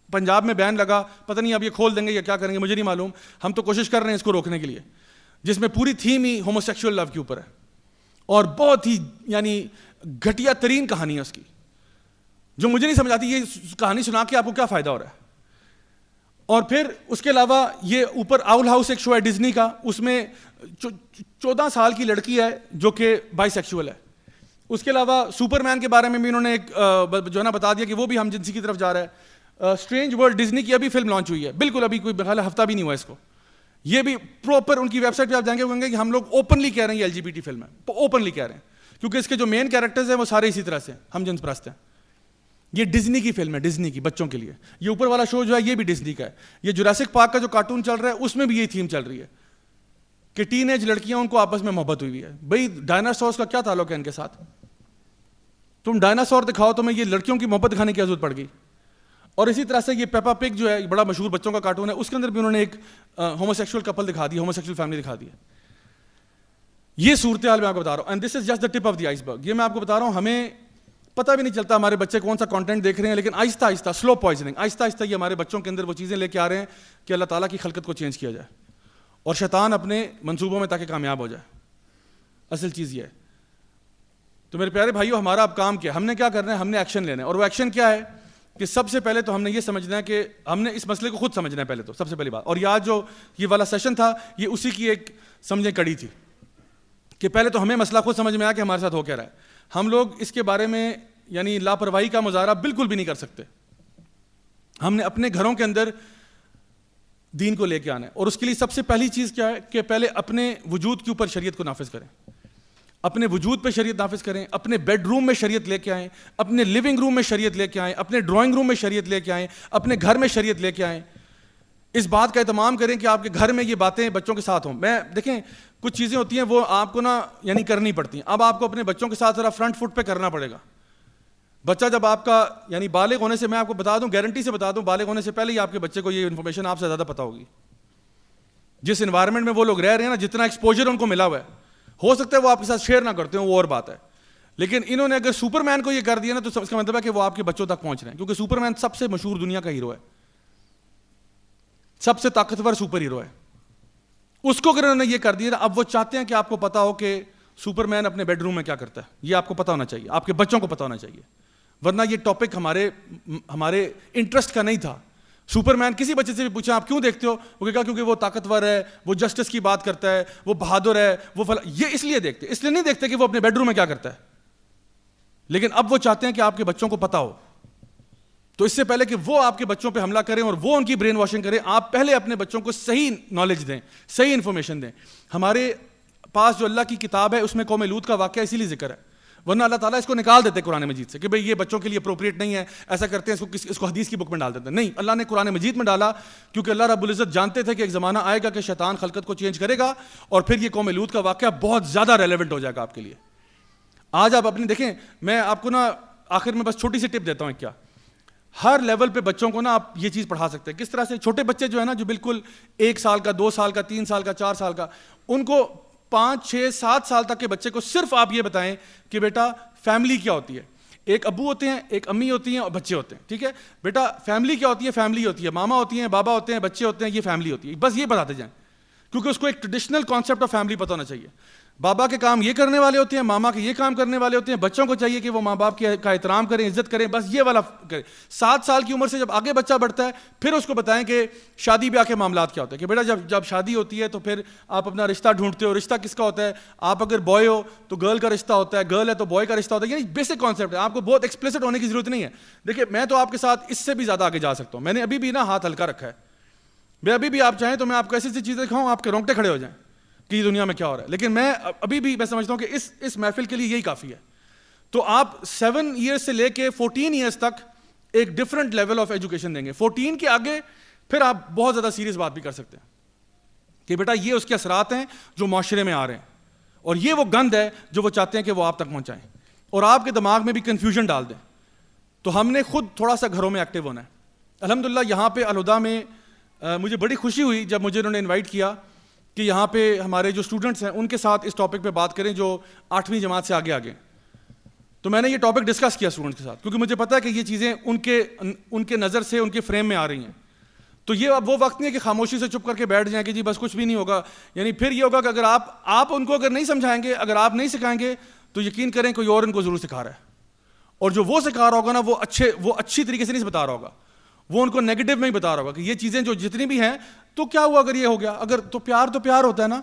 پنجاب میں بین لگا, پتہ نہیں اب یہ کھول دیں گے یا کیا کریں گے مجھے نہیں معلوم. ہم تو کوشش کر رہے ہیں اس کو روکنے کے لیے, جس میں پوری تھیم ہی ہوموسیکشول لو کے اوپر ہے, اور بہت ہی یعنی گھٹیا ترین کہانی ہے اس کی, جو مجھے نہیں سمجھ آتی یہ کہانی سنا کے آپ کو کیا فائدہ ہو رہا ہے. اور پھر اس کے علاوہ یہ اوپر آؤل ہاؤس ایک شو ہے ڈزنی کا, اس میں 14 سال کی لڑکی ہے جو کہ بائی سیکشول ہے. اس کے علاوہ سپر مین کے بارے میں بھی انہوں نے ایک جو ہے نا بتا دیا کہ وہ بھی ہم جنسی کی طرف جا رہا ہے. اسٹرینج ورلڈ ڈزنی کی ابھی فلم لانچ ہوئی ہے, بالکل ابھی کوئی بخال ہفتہ بھی نہیں ہوا اس کو. یہ بھی پراپر ان کی ویب سائٹ پہ آپ جائیں گے وہ کہیں گے کہ ہم لوگ اوپنلی کہہ رہے ہیں یہ LGBT فلم ہے, اوپنلی کہہ رہے ہیں, کیونکہ اس کے جو مین کیریکٹرز ہیں وہ سارے اسی طرح سے ہم جنس پرست ہیں. یہ ڈزنی کی فلم ہے, ڈزنی کی بچوں کے لیے. یہ اوپر والا شو جو ہے یہ بھی ڈزنی کا ہے. یہ جوراسک پارک کا جو کارٹون چل رہا ہے اس میں بھی یہی تھیم چل رہی ہے کہ ٹین ایج لڑکیاں ان کو آپس میں محبت ہوئی ہے. بھائی ڈائناسورس کا کیا تعلق ہے ان کے ساتھ؟ تم ڈائناسور دکھاؤ, تمہیں یہ لڑکیوں کی محبت دکھانے کی ضرورت پڑ گئی. اور اسی طرح سے یہ پیپا پگ جو ہے بڑا مشہور بچوں کا کارٹون ہے, اس کے اندر بھی انہوں نے ایک ہوموسیکشول کپل دکھا دی, ہوموسیکشول فیملی دکھا دی ہے. یہ صورتحال میں آپ کو بتا رہا ہوں, and this is just the tip of the ice برگ. یہ میں آپ کو بتا رہا ہوں, ہمیں پتہ بھی نہیں چلتا ہمارے بچے کون سا کانٹینٹ دیکھ رہے ہیں, لیکن آہستہ آہستہ سلو پوائزننگ, آہستہ آہستہ یہ ہمارے بچوں کے اندر وہ چیزیں لے کے آ رہے ہیں کہ اللہ تعالیٰ کی خلقت کو چینج کیا جائے اور شیطان اپنے منصوبوں میں تاکہ کامیاب ہو جائے. اصل چیز یہ ہے. تو میرے پیارے بھائیو، ہمارا اب کام کیا ہے؟ ہم نے کیا کرنا ہے؟ ہم نے ایکشن لینا ہے. اور وہ ایکشن کیا ہے کہ سب سے پہلے تو ہم نے یہ سمجھنا ہے کہ ہم نے اس مسئلے کو خود سمجھنا ہے پہلے تو، سب سے پہلی بات. اور یاد جو یہ والا سیشن تھا یہ اسی کی ایک سمجھیں کڑی تھی کہ پہلے تو ہمیں مسئلہ خود سمجھ میں آیا کہ ہمارے ساتھ ہو کیا رہا ہے. ہم لوگ اس کے بارے میں یعنی لاپرواہی کا مظاہرہ بالکل بھی نہیں کر سکتے. ہم نے اپنے گھروں کے اندر دین کو لے کے آنا ہے. اور اس کے لیے سب سے پہلی چیز کیا ہے کہ پہلے اپنے وجود کے اوپر شریعت کو نافذ کریں. اپنے وجود پہ شریعت نافذ کریں، اپنے بیڈ روم میں شریعت لے کے آئیں، اپنے لیونگ روم میں شریعت لے کے آئیں، اپنے ڈرائنگ روم میں شریعت لے کے آئیں، اپنے گھر میں شریعت لے کے آئیں. اس بات کا اہتمام کریں کہ آپ کے گھر میں یہ باتیں بچوں کے ساتھ ہوں. میں دیکھیں کچھ چیزیں ہوتی ہیں وہ آپ کو نا یعنی کرنی پڑتی ہیں. اب آپ کو اپنے بچوں کے ساتھ ذرا فرنٹ فٹ پہ کرنا پڑے گا. بچہ جب آپ کا یعنی بالغ ہونے سے، میں آپ کو بتا دوں، گارنٹی سے بتا دوں، بالغ ہونے سے پہلے ہی آپ کے بچے کو یہ انفارمیشن آپ سے زیادہ پتہ ہوگی. جس انوائرمنٹ میں وہ لوگ رہ رہے ہیں نا، جتنا ایکسپوجر ان کو ملا ہوا ہے، ہو سکتا ہے وہ آپ کے ساتھ شیئر نہ کرتے ہوں، وہ اور بات ہے. لیکن انہوں نے اگر سپر مین کو یہ کر دیا نا تو اس کا مطلب ہے کہ وہ آپ کے بچوں تک پہنچ رہے ہیں. کیونکہ سپر مین سب سے مشہور دنیا کا ہیرو ہے، سب سے طاقتور سپر ہیرو ہے. اس کو اگر انہوں نے یہ کر دیا، اب وہ چاہتے ہیں کہ آپ کو پتا ہو کہ سپر مین اپنے بیڈ روم میں کیا کرتا ہے. یہ آپ کو پتا ہونا چاہیے، آپ کے بچوں کو پتا ہونا چاہیے. ورنہ یہ ٹاپک ہمارے انٹرسٹ کا نہیں تھا. سپر مین کسی بچے سے بھی پوچھا آپ کیوں دیکھتے ہو، وہ کہا کیونکہ وہ طاقتور ہے، وہ جسٹس کی بات کرتا ہے، وہ بہادر ہے، وہ یہ اس لیے دیکھتے، اس لیے نہیں دیکھتے کہ وہ اپنے بیڈ روم میں کیا کرتا ہے. لیکن اب وہ چاہتے ہیں کہ آپ کے بچوں کو پتا ہو. تو اس سے پہلے کہ وہ آپ کے بچوں پہ حملہ کریں اور وہ ان کی برین واشنگ کریں، آپ پہلے اپنے بچوں کو صحیح نالج دیں، صحیح انفارمیشن دیں. ہمارے پاس جو اللہ کی کتاب ہے اس میں قوم لوط کا واقعہ اسی لیے ذکر ہے. ورنہ اللہ تعالیٰ اس کو نکال دیتے قرآن مجید سے کہ بھئی یہ بچوں کے لیے اپروپریٹ نہیں ہے، ایسا کرتے ہیں اس کو حدیث کی بک میں ڈال دیتے ہیں. نہیں، اللہ نے قرآن مجید میں ڈالا کیونکہ اللہ رب العزت جانتے تھے کہ ایک زمانہ آئے گا کہ شیطان خلقت کو چینج کرے گا اور پھر یہ قوم لوط کا واقعہ بہت زیادہ ریلیونٹ ہو جائے گا آپ کے لیے. آج آپ اپنی دیکھیں، میں آپ کو نا آخر میں بس چھوٹی سی ٹپ دیتا ہوں. کیا ہر لیول پہ بچوں کو نا آپ یہ چیز پڑھا سکتے ہیں. کس طرح سے چھوٹے بچے جو ہے نا، جو بالکل 1 سال کا، 2 سال کا، 3 سال کا، 4 سال کا، ان کو 5 6 7 سال تک کے بچے کو صرف آپ یہ بتائیں کہ بیٹا فیملی کیا ہوتی ہے. ایک ابو ہوتے ہیں، ایک امی ہوتی ہیں اور بچے ہوتے ہیں. ٹھیک ہے بیٹا، فیملی کیا ہوتی ہے؟ فیملی ہوتی ہے ماما ہوتی ہیں، بابا ہوتے ہیں، بچے ہوتے ہیں، یہ فیملی ہوتی ہے. بس یہ بتاتے جائیں کیونکہ اس کو ایک ٹریڈیشنل کانسیپٹ آف فیملی پتہ ہونا چاہیے. بابا کے کام یہ کرنے والے ہوتے ہیں، ماما کے یہ کام کرنے والے ہوتے ہیں. بچوں کو چاہیے کہ وہ ماں باپ کا احترام کریں، عزت کریں، بس یہ والا کریں. 7 سال کی عمر سے جب آگے بچہ بڑھتا ہے پھر اس کو بتائیں کہ شادی بیاہ کے معاملات کیا ہوتے ہیں. کہ بیٹا جب شادی ہوتی ہے تو پھر آپ اپنا رشتہ ڈھونڈتے ہو. رشتہ کس کا ہوتا ہے؟ آپ اگر بوائے ہو تو گرل کا رشتہ ہوتا ہے، گرل ہے تو بوائے کا رشتہ ہوتا ہے. یعنی بیسک کانسیپٹ ہے، آپ کو بہت ایکسپلیسٹ ہونے کی ضرورت نہیں ہے. دیکھیے میں تو آپ کے ساتھ اس سے بھی زیادہ آگے جا سکتا ہوں. میں نے ابھی بھی نا ہاتھ ہلکا رکھا ہے. میں ابھی بھی آپ چاہیں تو میں آپ کو ایسی ایسی چیزیں دکھاؤں آپ کے رونگٹے کھڑے ہو جائیں کہ یہ دنیا میں کیا ہو رہا ہے. لیکن میں ابھی بھی میں سمجھتا ہوں کہ اس محفل کے لیے یہی کافی ہے. تو آپ 7 ایئرس سے لے کے 14 ایئرس تک ایک ڈفرنٹ لیول آف ایجوکیشن دیں گے. 14 کے آگے پھر آپ بہت زیادہ سیریس بات بھی کر سکتے ہیں کہ بیٹا یہ اس کے اثرات ہیں جو معاشرے میں آ رہے ہیں اور یہ وہ گند ہے جو وہ چاہتے ہیں کہ وہ آپ تک پہنچائیں اور آپ کے دماغ میں بھی کنفیوژن ڈال دیں. تو ہم نے خود تھوڑا سا گھروں میں ایکٹیو ہونا ہے. الحمدللہ یہاں پہ الہدیٰ میں مجھے بڑی خوشی ہوئی جب مجھے انہوں نے انوائٹ کیا کہ یہاں پہ ہمارے جو اسٹوڈنٹس ہیں ان کے ساتھ اس ٹاپک پہ بات کریں جو 8ویں جماعت سے آگے. تو میں نے یہ ٹاپک ڈسکس کیا اسٹوڈنٹس کے ساتھ کیونکہ مجھے پتا ہے کہ یہ چیزیں ان کے نظر سے ان کے فریم میں آ رہی ہیں. تو یہ اب وہ وقت نہیں ہے کہ خاموشی سے چپ کر کے بیٹھ جائیں کہ جی بس کچھ بھی نہیں ہوگا. یعنی پھر یہ ہوگا کہ اگر آپ ان کو اگر نہیں سمجھائیں گے، اگر آپ نہیں سکھائیں گے تو یقین کریں کوئی اور ان کو ضرور سکھا رہا ہے. اور جو وہ سکھا رہا ہوگا نا وہ اچھی طریقے سے نہیں بتا رہا ہوگا، وہ ان کو نیگیٹو میں ہی بتا رہا ہوگا کہ یہ چیزیں جو جتنی بھی ہیں تو کیا ہوا اگر یہ ہو گیا. اگر تو پیار ہوتا ہے نا،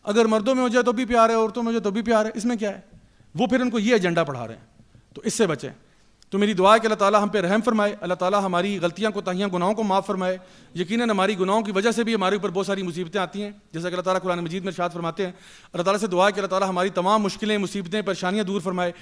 اگر مردوں میں ہو جائے تو بھی پیار ہے، عورتوں میں ہو جائے تو بھی پیار ہے، اس میں کیا ہے؟ وہ پھر ان کو یہ ایجنڈا پڑھا رہے ہیں. تو اس سے بچیں. تو میری دعا ہے کہ اللہ تعالیٰ ہم پہ رحم فرمائے، اللہ تعالیٰ ہماری غلطیاں کوتاہیاں گناہوں کو معاف فرمائے. یقیناً ہماری گناہوں کی وجہ سے بھی ہمارے اوپر بہت ساری مصیبتیں آتی ہیں، جیسا کہ اللہ تعالیٰ قرآن مجید میں ارشاد فرماتے ہیں. اللہ تعالیٰ سے دعا ہے کہ اللہ تعالیٰ ہماری تمام مشکلیں، مصیبتیں، پریشانیاں دور فرمائے.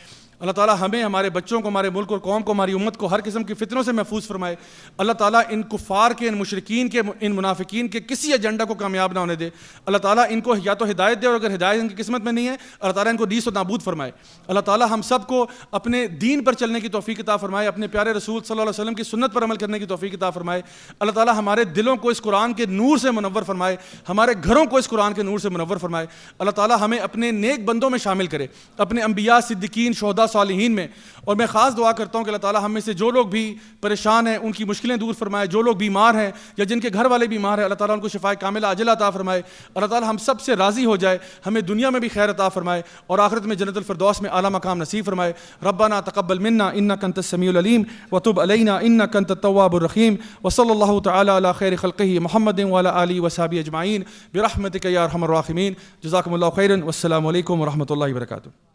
اللہ تعالیٰ ہمیں، ہمارے بچوں کو، ہمارے ملک اور قوم کو، ہماری امت کو ہر قسم کی فتنوں سے محفوظ فرمائے. اللہ تعالیٰ ان کفار کے، ان مشرکین کے، ان منافقین کے کسی ایجنڈا کو کامیاب نہ ہونے دے. اللہ تعالیٰ ان کو یا تو ہدایت دے اور اگر ہدایت ان کی قسمت میں نہیں ہے اللہ تعالیٰ ان کو نیست و نابود فرمائے. اللہ تعالیٰ ہم سب کو اپنے دین پر چلنے کی توفیق عطا فرمائے، اپنے پیارے رسول صلی اللہ علیہ وسلم کی سنت پر عمل کرنے کی توفیق عطا فرمائے. اللہ تعالیٰ ہمارے دلوں کو اس قرآن کے نور سے منور فرمائے، ہمارے گھروں کو اس قرآن کے نور سے منور فرمائے. اللہ تعالیٰ ہمیں اپنے نیک بندوں میں شامل کرے، اپنے انبیاء، صدیقین، شہداء شہداء صالحین میں. اور میں خاص دعا کرتا ہوں کہ اللہ تعالیٰ ہم میں سے جو لوگ بھی پریشان ہیں ان کی مشکلیں دور فرمائے, جو لوگ بیمار ہیں یا جن کے گھر والے بیمار ہیں اللہ تعالیٰ ان کو شفائے کاملہ عاجلہ عطا فرمائے. اللہ تعالیٰ ہم سب سے راضی ہو جائے, ہمیں دنیا میں بھی خیر عطا فرمائے اور آخرت میں جنت الفردوس میں اعلیٰ مقام نصیب فرمائے. ربنا تقبل منا انک انت السمیع العلیم وتب علینا انک انت التواب الرحیم وصلی اللہ تعالی علی خیر خلقہ محمد وعلی آلہ وصحبہ اجمعین برحمتک یا ارحم الراحمین. جزاکم اللہ خیرا والسلام علیکم ورحمۃ اللہ وبرکاتہ.